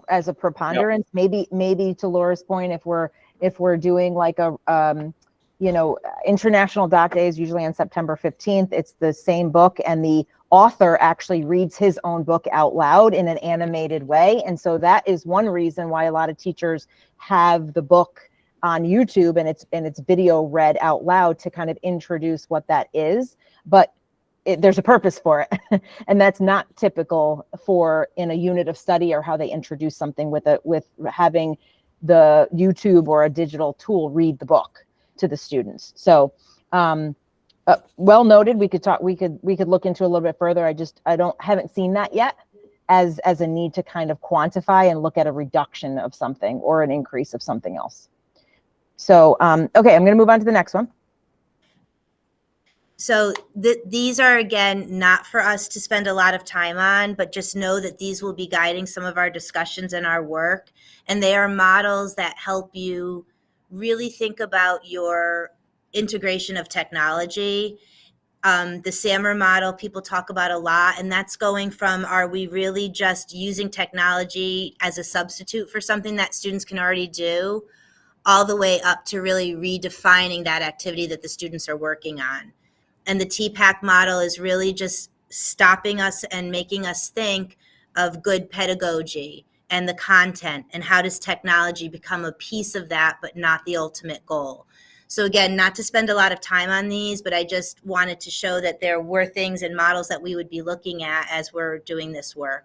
as a preponderance. Maybe to Laura's point, if we're doing like a, International Dot Day is usually on September 15th. It's the same book, and the author actually reads his own book out loud in an animated way. And so that is one reason why a lot of teachers have the book on YouTube and it's video read out loud to kind of introduce what that is. But there's a purpose for it. And that's not typical for in a unit of study or how they introduce something with having the YouTube or a digital tool read the book to the students. So well noted. We could look into a little bit further. I haven't seen that yet as a need to kind of quantify and look at a reduction of something or an increase of something else. So, okay, I'm going to move on to the next one. So these are, again, not for us to spend a lot of time on, but just know that these will be guiding some of our discussions and our work. And they are models that help you really think about your integration of technology. The SAMR model people talk about a lot, and that's going from, are we really just using technology as a substitute for something that students can already do, all the way up to really redefining that activity that the students are working on. And the TPACK model is really just stopping us and making us think of good pedagogy and the content, and how does technology become a piece of that, but not the ultimate goal. So again, not to spend a lot of time on these, but I just wanted to show that there were things and models that we would be looking at as we're doing this work.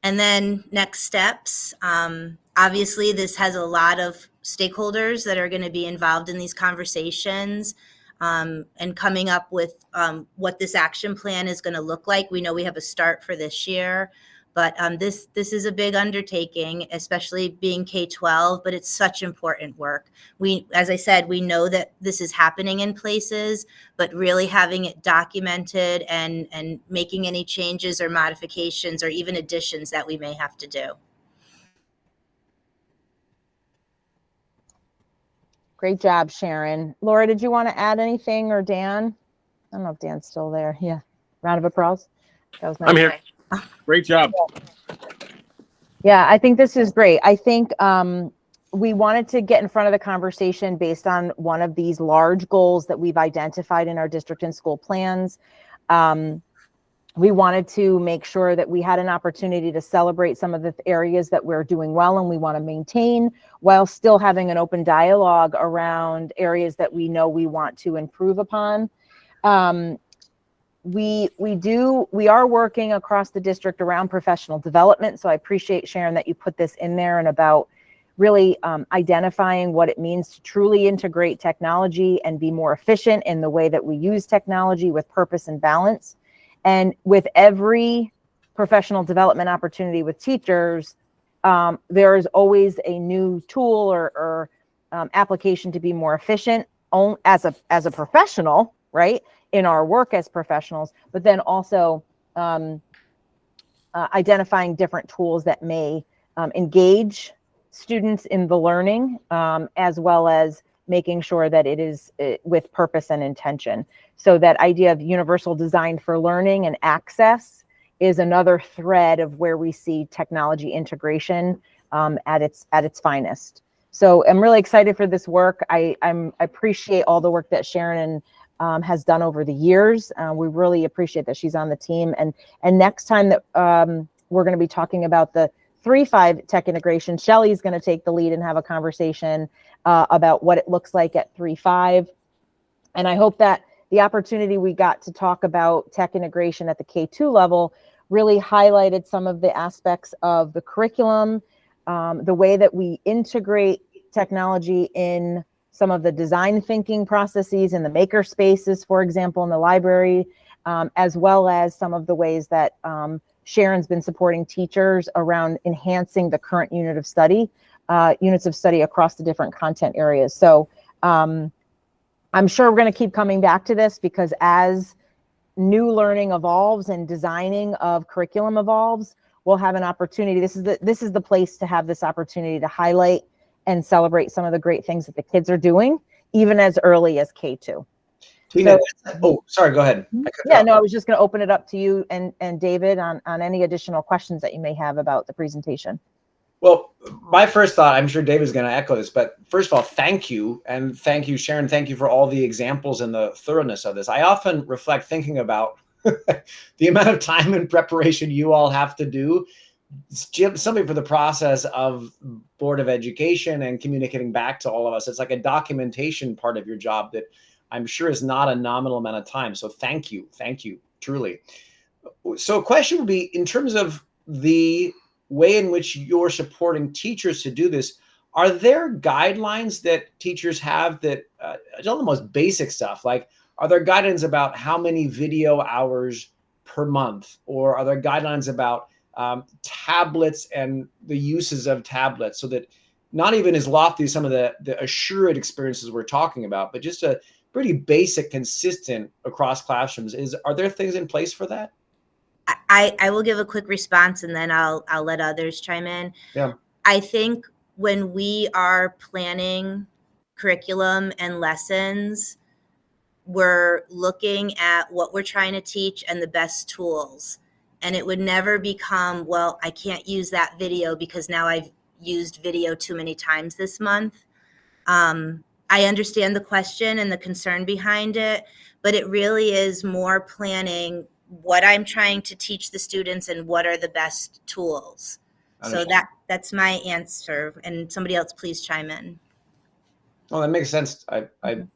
And then next steps. Obviously, this has a lot of stakeholders that are going to be involved in these conversations and coming up with what this action plan is going to look like. We know we have a start for this year, but this is a big undertaking, especially being K-12, but it's such important work. As I said, we know that this is happening in places, but really having it documented and making any changes or modifications or even additions that we may have to do. Great job, Sharon. Laura, did you want to add anything, or Dan? I don't know if Dan's still there. Yeah. Round of applause. That was nice. I'm here. Great job. Yeah, I think this is great. I think we wanted to get in front of the conversation based on one of these large goals that we've identified in our district and school plans. We wanted to make sure that we had an opportunity to celebrate some of the areas that we're doing well and we want to maintain, while still having an open dialogue around areas that we know we want to improve upon. We are working across the district around professional development. So I appreciate, Sharon, that you put this in there, and about really identifying what it means to truly integrate technology and be more efficient in the way that we use technology with purpose and balance. And with every professional development opportunity with teachers, there is always a new tool or application to be more efficient as a professional, right, in our work as professionals, but then also identifying different tools that may engage students in the learning, as well as making sure that it is with purpose and intention. So that idea of universal design for learning and access is another thread of where we see technology integration at its finest. So I'm really excited for this work. I appreciate all the work that Sharon has done over the years. We really appreciate that she's on the team. And next time that we're going to be talking about the 3-5 tech integration, Shelley's going to take the lead and have a conversation about what it looks like at 3-5. And I hope that the opportunity we got to talk about tech integration at the K-2 level really highlighted some of the aspects of the curriculum, the way that we integrate technology in some of the design thinking processes in the maker spaces, for example, in the library, as well as some of the ways that Sharon's been supporting teachers around enhancing the current units of study across the different content areas. So I'm sure we're going to keep coming back to this, because as new learning evolves and designing of curriculum evolves, we'll have an opportunity. This is the place to have this opportunity to highlight and celebrate some of the great things that the kids are doing even as early as K2. Tina, So- oh, sorry, go ahead. I cut you Yeah, off. no, I was just going to open it up to you and David on any additional questions that you may have about the presentation. Well, my first thought, I'm sure David's going to echo this, but first of all, thank you. And thank you, Sharon. Thank you for all the examples and the thoroughness of this. I often reflect thinking about the amount of time and preparation you all have to do simply for the process of Board of Education and communicating back to all of us. It's like a documentation part of your job that I'm sure is not a nominal amount of time. So thank you, truly. So a question would be, in terms of the way in which you're supporting teachers to do this, are there guidelines that teachers have that, all the most basic stuff, like are there guidelines about how many video hours per month, or are there guidelines about tablets and the uses of tablets, so that not even as lofty as some of the assured experiences we're talking about, but just a pretty basic, consistent across classrooms? Are there things in place for that? I will give a quick response and then I'll let others chime in. Yeah. I think when we are planning curriculum and lessons, we're looking at what we're trying to teach and the best tools. And it would never become, well, I can't use that video because now I've used video too many times this month. I understand the question and the concern behind it, but it really is more planning what I'm trying to teach the students and what are the best tools. So that's my answer. And somebody else, please chime in. Oh, that makes sense. I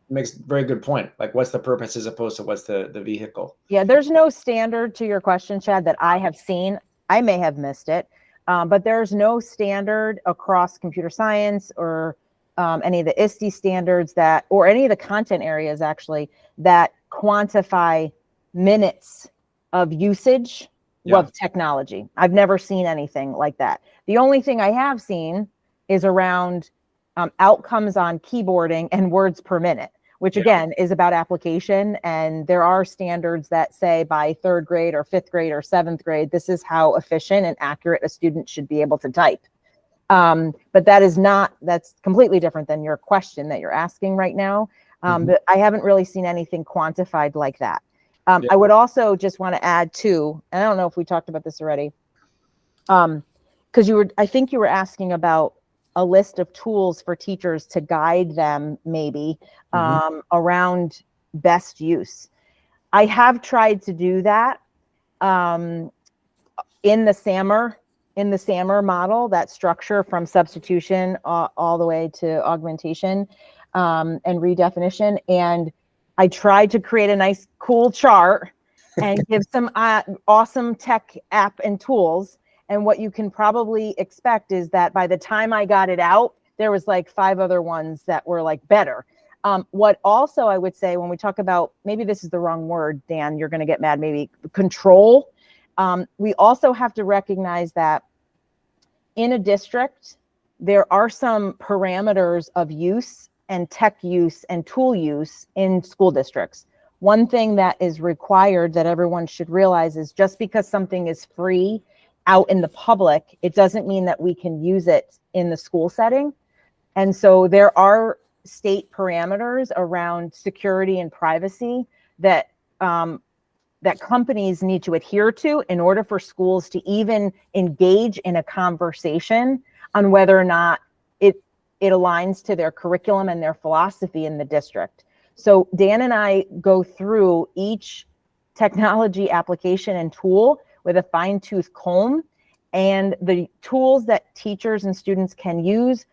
makes a very good point. Like, what's the purpose as opposed to what's the vehicle? Yeah, there's no standard to your question, Chad, that I have seen. I may have missed it, but there's no standard across computer science or any of the ISTE standards that, or any of the content areas actually, that quantify minutes of usage of technology. I've never seen anything like that. The only thing I have seen is around outcomes on keyboarding and words per minute, which again is about application. And there are standards that say by 3rd grade or 5th grade or 7th grade, this is how efficient and accurate a student should be able to type. But that's completely different than your question that you're asking right now. But I haven't really seen anything quantified like that. I would also just want to add too, and I don't know if we talked about this already, because I think you were asking about a list of tools for teachers to guide them maybe around best use. I have tried to do that in the SAMR model, that structure from substitution all the way to augmentation and redefinition. And I tried to create a nice, cool chart and give some awesome tech app and tools. And what you can probably expect is that by the time I got it out, there was like 5 other ones that were like better. What also I would say when we talk about, maybe this is the wrong word, Dan, you're going to get mad, maybe control. We also have to recognize that in a district, there are some parameters of use and tech use and tool use in school districts. One thing that is required that everyone should realize is just because something is free out in the public, it doesn't mean that we can use it in the school setting. And so there are state parameters around security and privacy that that companies need to adhere to in order for schools to even engage in a conversation on whether or not it aligns to their curriculum and their philosophy in the district. So Dan and I go through each technology application and tool with a fine-tooth comb, and the tools that teachers and students can use,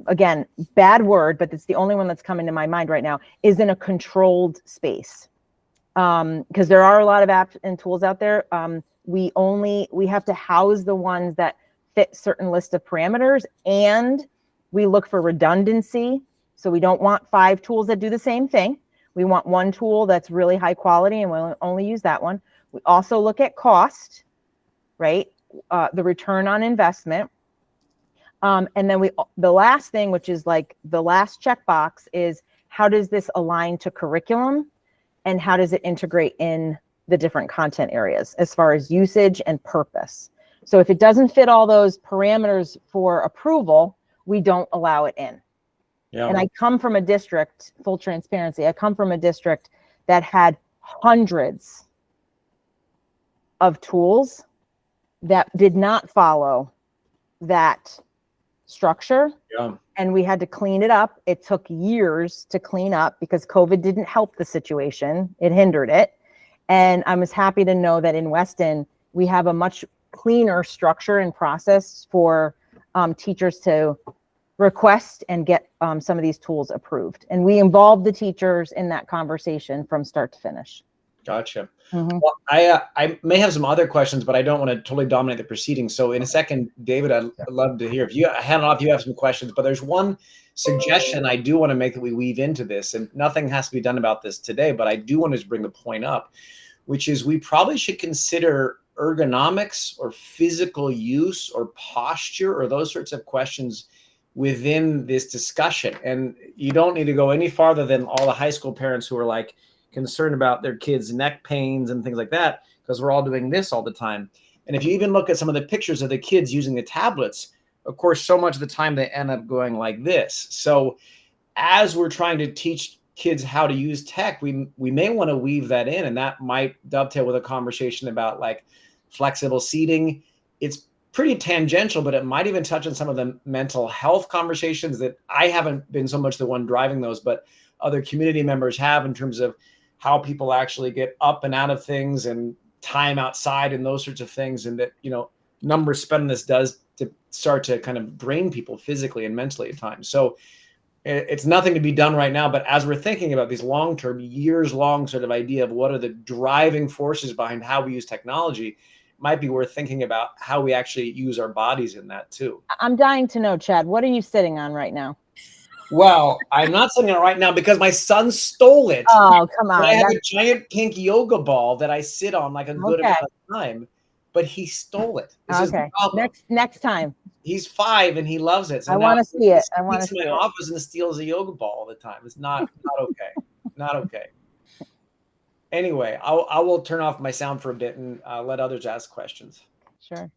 again, bad word, but it's the only one that's coming to my mind right now, is in a controlled space. Because there are a lot of apps and tools out there. We have to house the ones that fit certain list of parameters, and we look for redundancy. So we don't want 5 tools that do the same thing. We want one tool that's really high quality, and we'll only use that one. We also look at cost, right? The return on investment. And then the last thing, which is like the last checkbox, is how does this align to curriculum, and how does it integrate in the different content areas as far as usage and purpose? So if it doesn't fit all those parameters for approval, we don't allow it in. Yeah. And I come from a district, full transparency, I come from a district that had hundreds of tools that did not follow that structure. Yeah. And we had to clean it up. It took years to clean up because COVID didn't help the situation. It hindered it. And I was happy to know that in Weston, we have a much cleaner structure and process for teachers to request and get some of these tools approved. And we involved the teachers in that conversation from start to finish. Gotcha. Mhm. Well, I may have some other questions, but I don't want to totally dominate the proceedings. So in a second, David, I'd love to hear if you hand off, you have some questions, but there's one suggestion I do want to make that we weave into this, and nothing has to be done about this today, but I do want to bring the point up, which is we probably should consider ergonomics or physical use or posture or those sorts of questions within this discussion. And you don't need to go any farther than all the high school parents who are like concerned about their kids' neck pains and things like that, because we're all doing this all the time. And if you even look at some of the pictures of the kids using the tablets, of course, so much of the time they end up going like this. So as we're trying to teach kids how to use tech, we may want to weave that in, and that might dovetail with a conversation about like flexible seating. It's pretty tangential, but it might even touch on some of the mental health conversations that I haven't been so much the one driving those, but other community members have, in terms of how people actually get up and out of things and time outside and those sorts of things. And that, you know, numbers spent on this does to start to kind of drain people physically and mentally at times. So it's nothing to be done right now, but as we're thinking about these long-term, years-long sort of idea of what are the driving forces behind how we use technology, it might be worth thinking about how we actually use our bodies in that too. I'm dying to know, Chad, what are you sitting on right now? Well, I'm not sitting on it right now because my son stole it. Oh, come on. I have That's- a giant pink yoga ball that I sit on like a good Okay. amount of time, but he stole it. This is the Okay, problem. next time. He's 5 and he loves it. So I now want to see it. I he want to sneaks see in my it. office and steals a yoga ball all the time. It's not okay. Not okay. Anyway, I will turn off my sound for a bit and let others ask questions. Sure.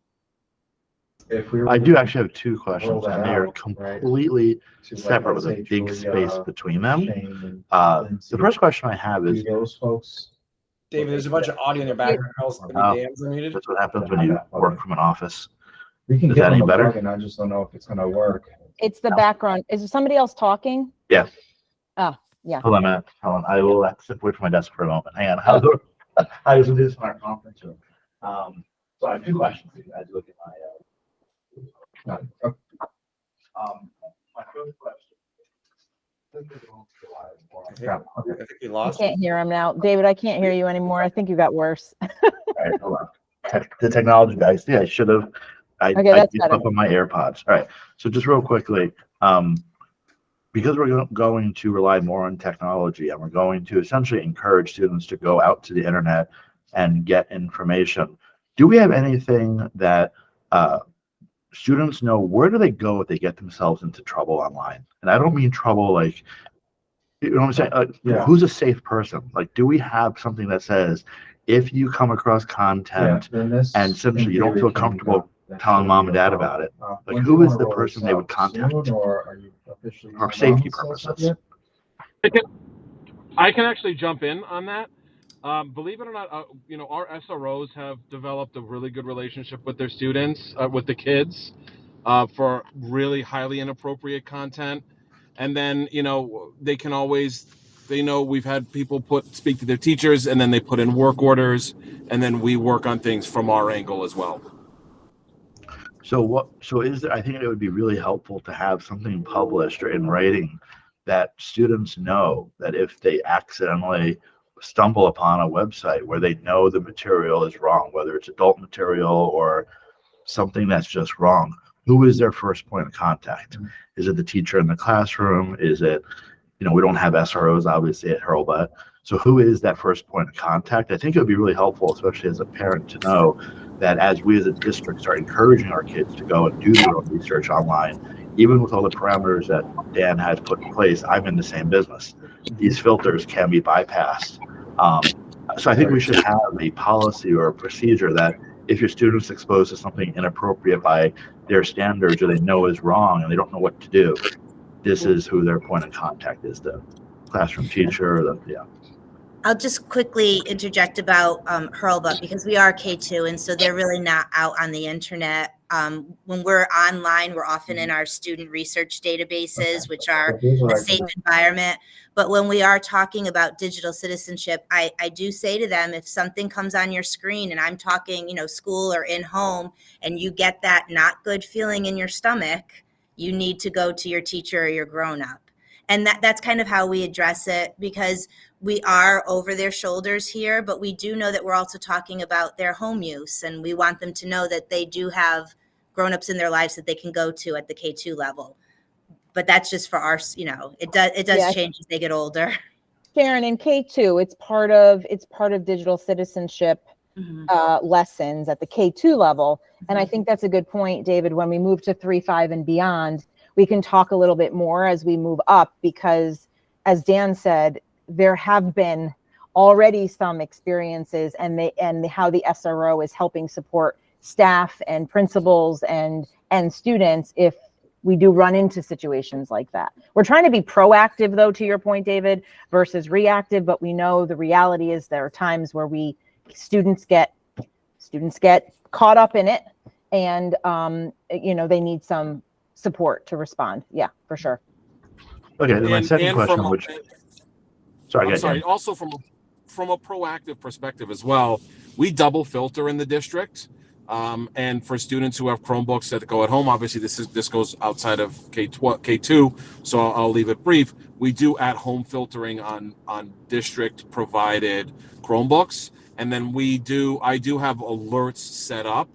If we were I do actually have two roll questions, that and they are out, completely to, like, separate with let's a say big Julia, space between them. Shane, and The Lindsay, first question I have do is, those folks. David, there's a bunch of audio in your background. Else, I mean, Oh. Dan's unmuted. that's what happens when you work from an office. We can Is get that them any a better? plug, and I just don't know if it's gonna work. It's the background. Is there somebody else talking? Yeah. Oh, yeah. Hold on a minute. Hold on. I will have to step away from my desk for a moment. Hang on. I usually do this in our conference room. So I have two questions for you guys. Look at my. My first question. I think we I lost. can't hear him now. David, I can't hear you anymore. I think you got worse. All right, hold on. The technology guys. Yeah, I should have. Okay, I that's used better. up on my AirPods. All right. So just real quickly, because we're going to rely more on technology, and we're going to essentially encourage students to go out to the internet and get information, do we have anything that students know? Where do they go if they get themselves into trouble online? And I don't mean trouble like, you know what I'm saying? Yeah. Who's a safe person? Like, do we have something that says, if you come across content then this, and essentially you don't in feel theory, can be comfortable done. That telling should mom be and no dad problem. about it, When like, do who you is wanna the roll person this they would out? contact? Soon, or are you officially For announced safety this purposes. subject? I can actually jump in on that. Believe it or not, our SROs have developed a really good relationship with their students, with the kids, for really highly inappropriate content. And then, they can always, they know we've had people speak to their teachers, and then they put in work orders, and then we work on things from our angle as well. So is there, I think it would be really helpful to have something published or in writing that students know that if they accidentally stumble upon a website where they know the material is wrong, whether it's adult material or something that's just wrong, who is their first point of contact? Is it the teacher in the classroom? Is it, we don't have SROs obviously at Hurlbut. So who is that first point of contact? I think it would be really helpful, especially as a parent, to know that as we as a district start encouraging our kids to go and do their own research online, even with all the parameters that Dan has put in place, I'm in the same business. These filters can be bypassed. So I think we should have a policy or a procedure that if your student's exposed to something inappropriate by their standards or they know is wrong and they don't know what to do, this is who their point of contact is, the classroom teacher, or I'll just quickly interject about Hurlbut, because we are K2, and so they're really not out on the internet. When we're online, we're often in our student research databases, which are a safe environment. But when we are talking about digital citizenship, I do say to them, if something comes on your screen and I'm talking, school or in home, and you get that not good feeling in your stomach, you need to go to your teacher or your grown-up. And that's kind of how we address it, because we are over their shoulders here, but we do know that we're also talking about their home use, and we want them to know that they do have grownups in their lives that they can go to at the K2 level. But that's just for our, it does change as they get older. Sharon, in K2, it's part of digital citizenship lessons at the K2 level. And I think that's a good point, David. When we move to 3-5 and beyond, we can talk a little bit more as we move up, because as Dan said, there have been already some experiences, and how the SRO is helping support staff and principals and students if we do run into situations like that. We're trying to be proactive, though, to your point, David, versus reactive, but we know the reality is there are times where students get caught up in it, and they need some support to respond. Yeah, for sure. Okay, then my second question, also from a proactive perspective as well, we double filter in the district. And for students who have Chromebooks that go at home, obviously this goes outside of K2, so I'll leave it brief. We do at-home filtering on district provided Chromebooks, and then I do have alerts set up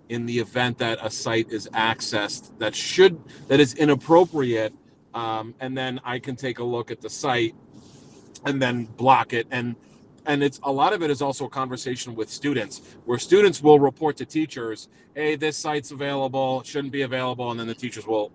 in the event that a site is accessed that is inappropriate, and then I can take a look at the site and then block it. And it's a lot of it is also a conversation with students, where students will report to teachers, hey, this site's available, it shouldn't be available, and then the teachers will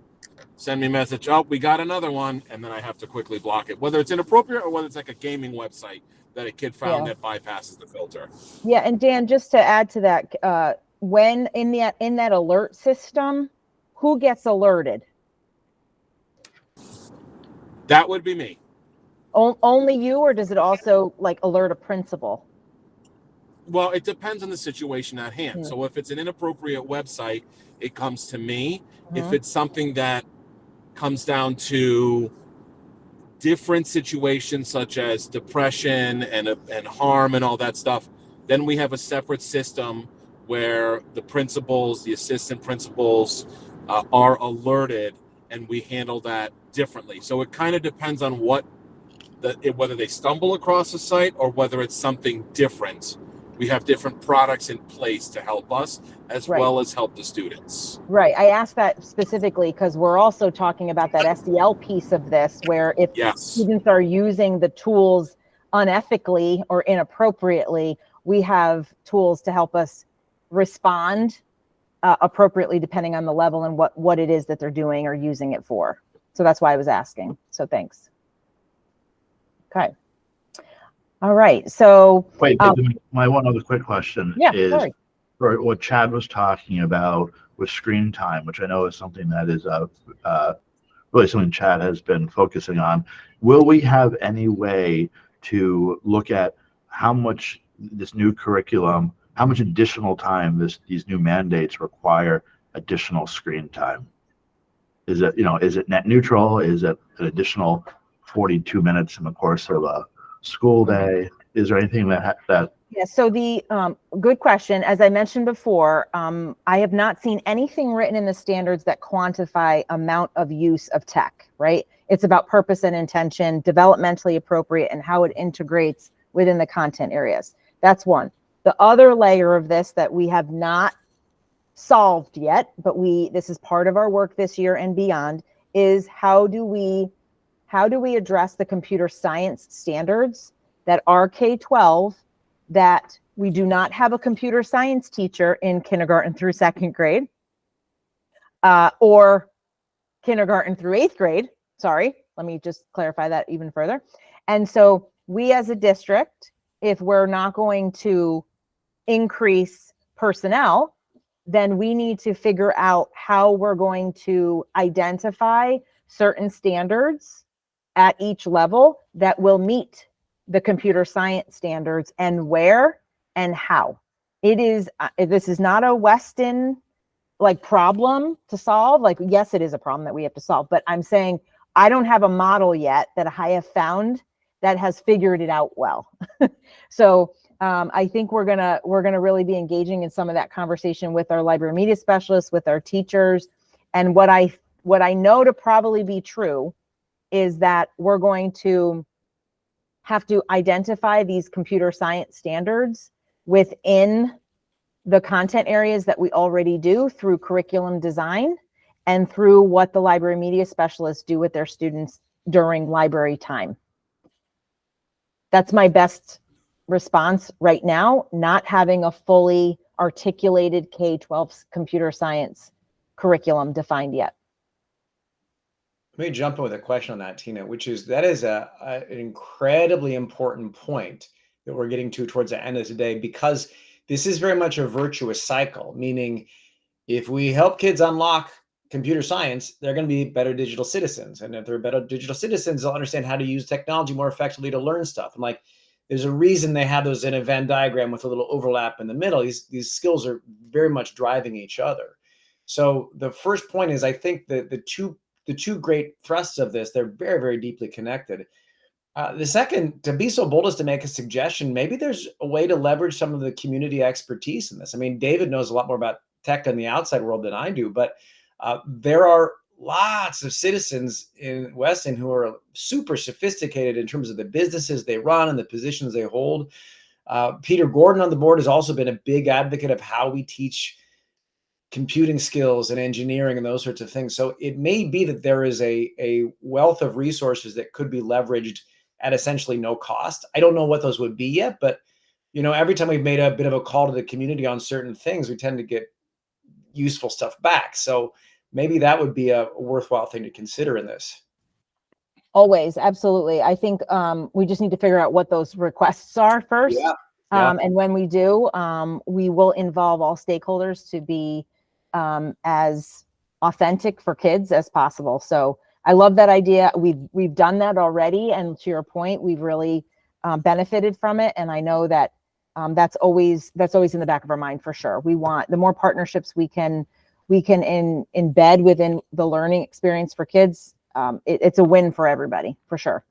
send me a message, oh, we got another one, and then I have to quickly block it, whether it's inappropriate or whether it's like a gaming website that a kid found that bypasses the filter. Yeah, and Dan, just to add to that, when in that alert system, who gets alerted? That would be me. Only you, or does it also alert a principal? Well, it depends on the situation at hand. So if it's an inappropriate website, it comes to me. If it's something that comes down to different situations such as depression and harm and all that stuff, then we have a separate system where the principals, the assistant principals are alerted, and we handle that differently. So it kind of depends on whether they stumble across a site or whether it's something different. We have different products in place to help us as well as help the students. Right. I asked that specifically because we're also talking about that SEL piece of this, where if students are using the tools unethically or inappropriately, we have tools to help us respond appropriately depending on the level and what it is that they're doing or using it for. So that's why I was asking. So thanks. Okay. All right. So wait, my one other quick question is for what Chad was talking about with screen time, which I know is something that is really something Chad has been focusing on. Will we have any way to look at how much this new curriculum, how much additional time these new mandates require additional screen time? Is it net neutral? Is it an additional 42 minutes in the course of a school day? Is there anything that Yeah, so the good question. As I mentioned before, I have not seen anything written in the standards that quantify amount of use of tech, right? It's about purpose and intention, developmentally appropriate, and how it integrates within the content areas. That's one. The other layer of this that we have not solved yet, but this is part of our work this year and beyond, is how do we address the computer science standards that are K-12, that we do not have a computer science teacher in kindergarten through second grade, or kindergarten through 8th grade. Sorry, let me just clarify that even further. And so we as a district, if we're not going to increase personnel, then we need to figure out how we're going to identify certain standards at each level that will meet the computer science standards, and where and how. It is, this is not a Weston like problem to solve. Like, yes, it is a problem that we have to solve, but I'm saying I don't have a model yet that I have found that has figured it out well. So I think we're gonna really be engaging in some of that conversation with our library media specialists, with our teachers. And what I know to probably be true is that we're going to have to identify these computer science standards within the content areas that we already do through curriculum design and through what the library media specialists do with their students during library time. That's my best response right now, not having a fully articulated K-12 computer science curriculum defined yet. Let me jump in with a question on that, Tina, which is that is an incredibly important point that we're getting to towards the end of today, because this is very much a virtuous cycle, meaning if we help kids unlock computer science, they're going to be better digital citizens. And if they're better digital citizens, they'll understand how to use technology more effectively to learn stuff. And like, there's a reason they have those in a Venn diagram with a little overlap in the middle. These skills are very much driving each other. So the first point is, I think that the two great thrusts of this, they're very, very deeply connected. The second, to be so bold as to make a suggestion, maybe there's a way to leverage some of the community expertise in this. I mean, David knows a lot more about tech in the outside world than I do, but there are lots of citizens in Weston who are super sophisticated in terms of the businesses they run and the positions they hold. Peter Gordon on the board has also been a big advocate of how we teach computing skills and engineering and those sorts of things. So it may be that there is a wealth of resources that could be leveraged at essentially no cost. I don't know what those would be yet, but you know, every time we've made a bit of a call to the community on certain things, we tend to get useful stuff back. So maybe that would be a worthwhile thing to consider in this. Always, absolutely. I think we just need to figure out what those requests are first. Yeah. And when we do, we will involve all stakeholders to be as authentic for kids as possible. So I love that idea. We've done that already, and to your point, we've really benefited from it. And I know that that's always in the back of our mind for sure. We want the more partnerships we can embed within the learning experience for kids. It's a win for everybody for sure.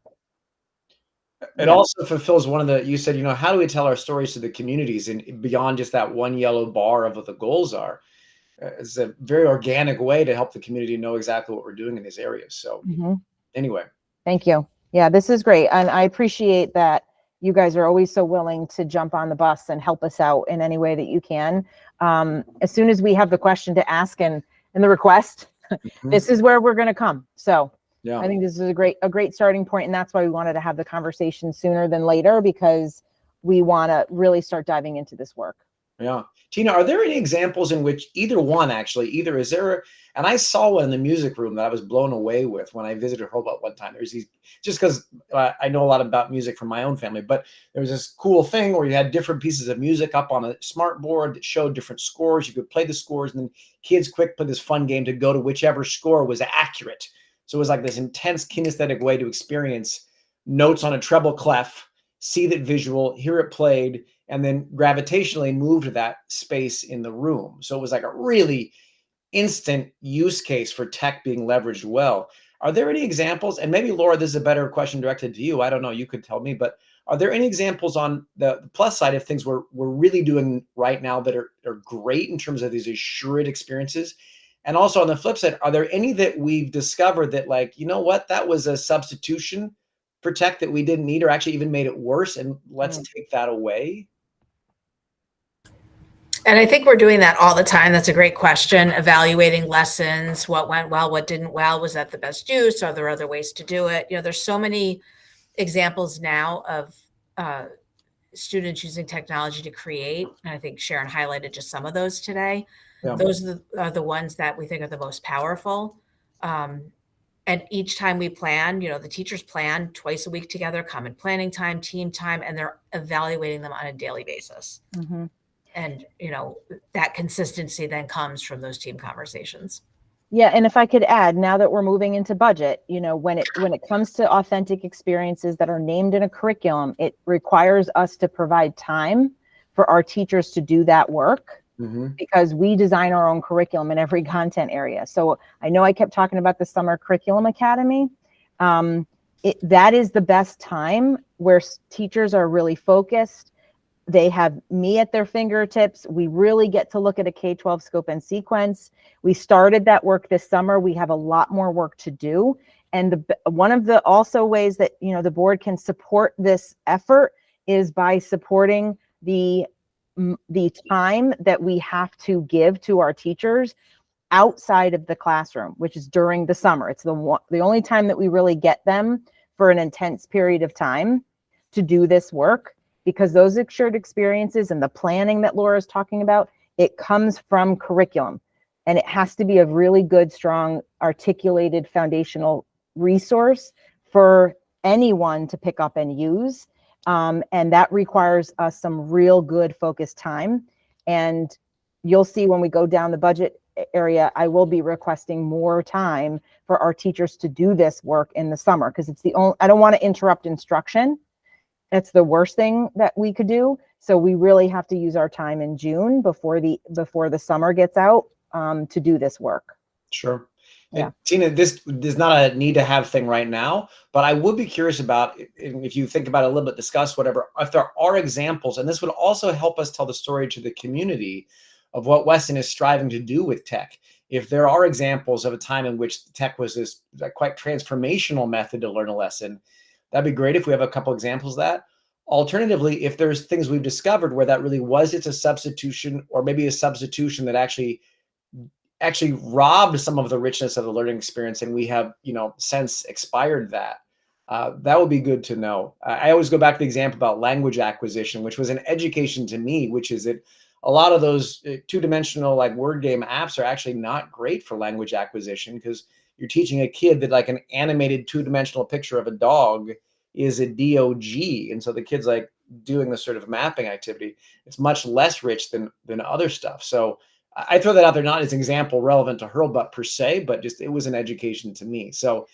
It also fulfills one of the, you said, you know, how do we tell our stories to the communities and beyond just that one yellow bar of what the goals are? It's a very organic way to help the community know exactly what we're doing in these areas. So anyway. Thank you. Yeah, this is great. And I appreciate that you guys are always so willing to jump on the bus and help us out in any way that you can. As soon as we have the question to ask and the request, this is where we're going to come. So yeah, I think this is a great starting point, and that's why we wanted to have the conversation sooner than later, because we want to really start diving into this work. Yeah. Tina, are there any examples in which either is there, and I saw one in the music room that I was blown away with when I visited Hobart one time. There's these, just because I know a lot about music from my own family, but there was this cool thing where you had different pieces of music up on a smart board that showed different scores. You could play the scores, and then kids quick play this fun game to go to whichever score was accurate. So it was like this intense kinesthetic way to experience notes on a treble clef, see that visual, hear it played, and then gravitationally move to that space in the room. So it was like a really instant use case for tech being leveraged well. Are there any examples? And maybe Laura, this is a better question directed to you. I don't know, you could tell me, but are there any examples on the plus side of things we're really doing right now that are great in terms of these assured experiences? And also on the flip side, are there any that we've discovered that, like, you know what, that was a substitution for tech that we didn't need, or actually even made it worse, and let's take that away? And I think we're doing that all the time. That's a great question. Evaluating lessons, what went well, what didn't well, was that the best use? Are there other ways to do it? You know, there's so many examples now of students using technology to create. And I think Sharon highlighted just some of those today. Yeah. Those are the ones that we think are the most powerful. And each time we plan, you know, the teachers plan twice a week together, common planning time, team time, and they're evaluating them on a daily basis. And, you know, that consistency then comes from those team conversations. Yeah, and if I could add, now that we're moving into budget, when it comes to authentic experiences that are named in a curriculum, it requires us to provide time for our teachers to do that work, because we design our own curriculum in every content area. So I know I kept talking about the Summer Curriculum Academy. That is the best time where teachers are really focused. They have me at their fingertips. We really get to look at a K-12 scope and sequence. We started that work this summer. We have a lot more work to do. And one of the also ways that, the board can support this effort is by supporting the time that we have to give to our teachers outside of the classroom, which is during the summer. It's the only time that we really get them for an intense period of time to do this work, because those shared experiences and the planning that Laura's talking about, it comes from curriculum, and it has to be a really good, strong, articulated foundational resource for anyone to pick up and use. And that requires us some real good focused time. And you'll see when we go down the budget area, I will be requesting more time for our teachers to do this work in the summer, because I don't want to interrupt instruction. That's the worst thing that we could do. So we really have to use our time in June before the summer gets out to do this work. Sure. Yeah. And Tina, this is not a need to have thing right now, but I would be curious about, if you think about it a little bit, discuss whatever, if there are examples, and this would also help us tell the story to the community of what Weston is striving to do with tech. If there are examples of a time in which tech was this quite transformational method to learn a lesson, that'd be great if we have a couple examples of that. Alternatively, if there's things we've discovered where that really was, it's a substitution, or maybe a substitution that actually robbed some of the richness of the learning experience, and we have, since expired that, that would be good to know. I always go back to the example about language acquisition, which was an education to me, which is that a lot of those two-dimensional like word game apps are actually not great for language acquisition, because you're teaching a kid that like an animated two-dimensional picture of a dog is a DOG. And so the kid's like doing this sort of mapping activity. It's much less rich than other stuff. So I throw that out there, not as an example relevant to Hurlbut per se, but just it was an education to me. So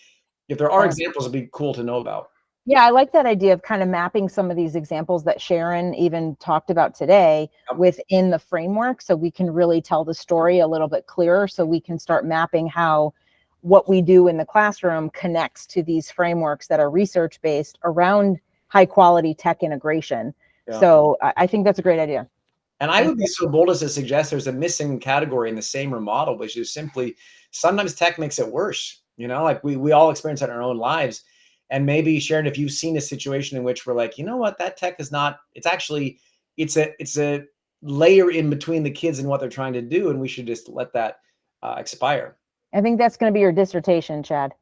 if there are examples, it'd be cool to know about. Yeah, I like that idea of kind of mapping some of these examples that Sharon even talked about today within the framework, so we can really tell the story a little bit clearer, so we can start mapping how what we do in the classroom connects to these frameworks that are research-based around high-quality tech integration. Yeah. So I think that's a great idea. And I would be so bold as to suggest there's a missing category in the SAMR model, which is simply sometimes tech makes it worse. Like we all experience it in our own lives. And maybe, Sharon, if you've seen a situation in which we're like, what, that tech is not, it's a layer in between the kids and what they're trying to do, and we should just let that expire. I think that's going to be your dissertation, Chad.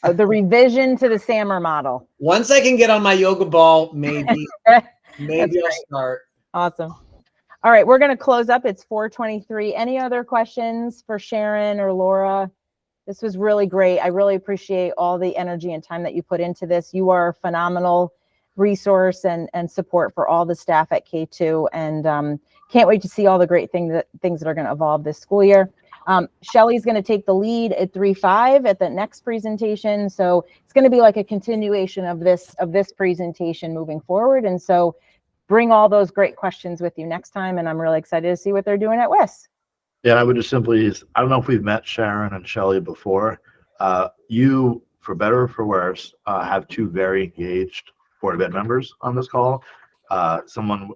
The revision to the SAMR model. Once I can get on my yoga ball, maybe I'll start. Awesome. All right, we're going to close up. It's 4:23. Any other questions for Sharon or Laura? This was really great. I really appreciate all the energy and time that you put into this. You are a phenomenal resource and support for all the staff at K2, and can't wait to see all the great things that are going to evolve this school year. Shelly's going to take the lead at 3-5 at the next presentation. So it's going to be like a continuation of this presentation moving forward. And so bring all those great questions with you next time. And I'm really excited to see what they're doing at WIS. Yeah, I would just simply, I don't know if we've met Sharon and Shelly before. You, for better or for worse, have two very engaged Board of Ed members on this call. Someone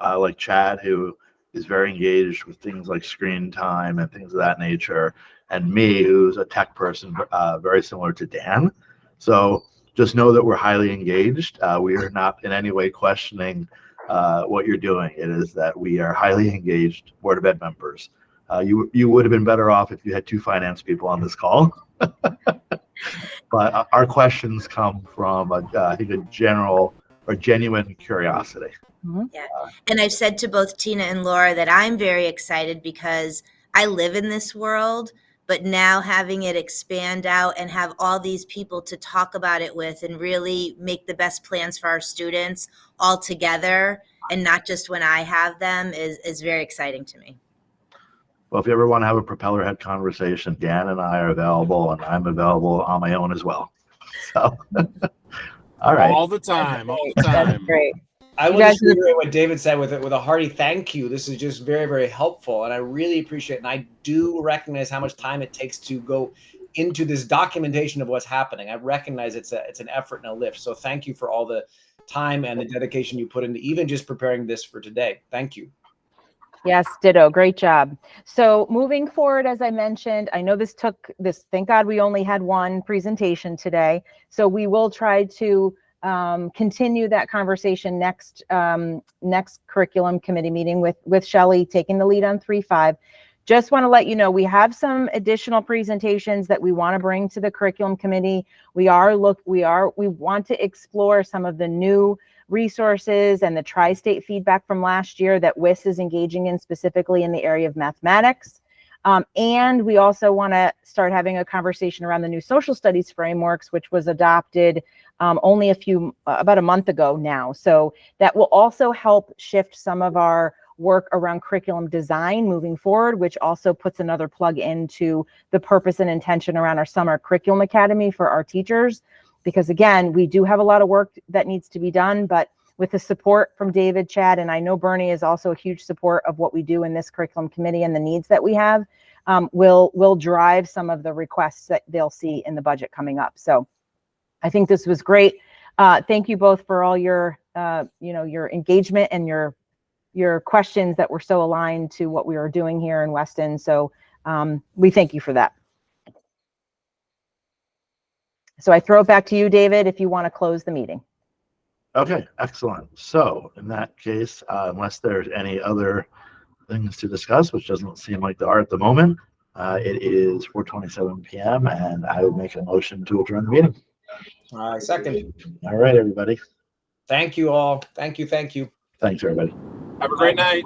like Chad, who is very engaged with things like screen time and things of that nature, and me, who's a tech person, very similar to Dan. So just know that we're highly engaged. We are not in any way questioning what you're doing. It is that we are highly engaged Board of Ed members. You would have been better off if you had two finance people on this call. But our questions come from, I think, a general or genuine curiosity. Yeah. And I've said to both Tina and Laura that I'm very excited because I live in this world, but now having it expand out and have all these people to talk about it with and really make the best plans for our students all together and not just when I have them is very exciting to me. Well, if you ever want to have a propeller head conversation, Dan and I are available, and I'm available on my own as well. So, all right. All the time. All the That's time. great. I will You guys just reiterate what David said with a hearty thank you. This is just very, very helpful, and I really appreciate it. And I do recognize how much time it takes to go into this documentation of what's happening. I recognize it's an effort and a lift. So thank you for all the time and the dedication you put into even just preparing this for today. Thank you. Yes, ditto. Great job. So moving forward, as I mentioned, I know thank God we only had one presentation today. So we will try to continue that conversation next curriculum committee meeting with Shelley taking the lead on 3.5. Just want to let you know, we have some additional presentations that we want to bring to the curriculum committee. We want to explore some of the new resources and the tri-state feedback from last year that WIS is engaging in, specifically in the area of mathematics. And we also want to start having a conversation around the new social studies frameworks, which was adopted only about a month ago now. So that will also help shift some of our work around curriculum design moving forward, which also puts another plug into the purpose and intention around our summer curriculum academy for our teachers. Because again, we do have a lot of work that needs to be done, but with the support from David, Chad, and I know Bernie is also a huge support of what we do in this curriculum committee and the needs that we have, will drive some of the requests that they'll see in the budget coming up. So I think this was great. Thank you both for all your, your engagement and your questions that were so aligned to what we are doing here in Weston. So we thank you for that. So I throw it back to you, David, if you want to close the meeting. Okay, excellent. So in that case, unless there's any other things to discuss, which doesn't seem like there are at the moment, it is 4:27 p.m. and I would make a motion to adjourn the meeting. Second. All right, everybody. Thank you all. Thank you. Thanks, everybody. Have a great night.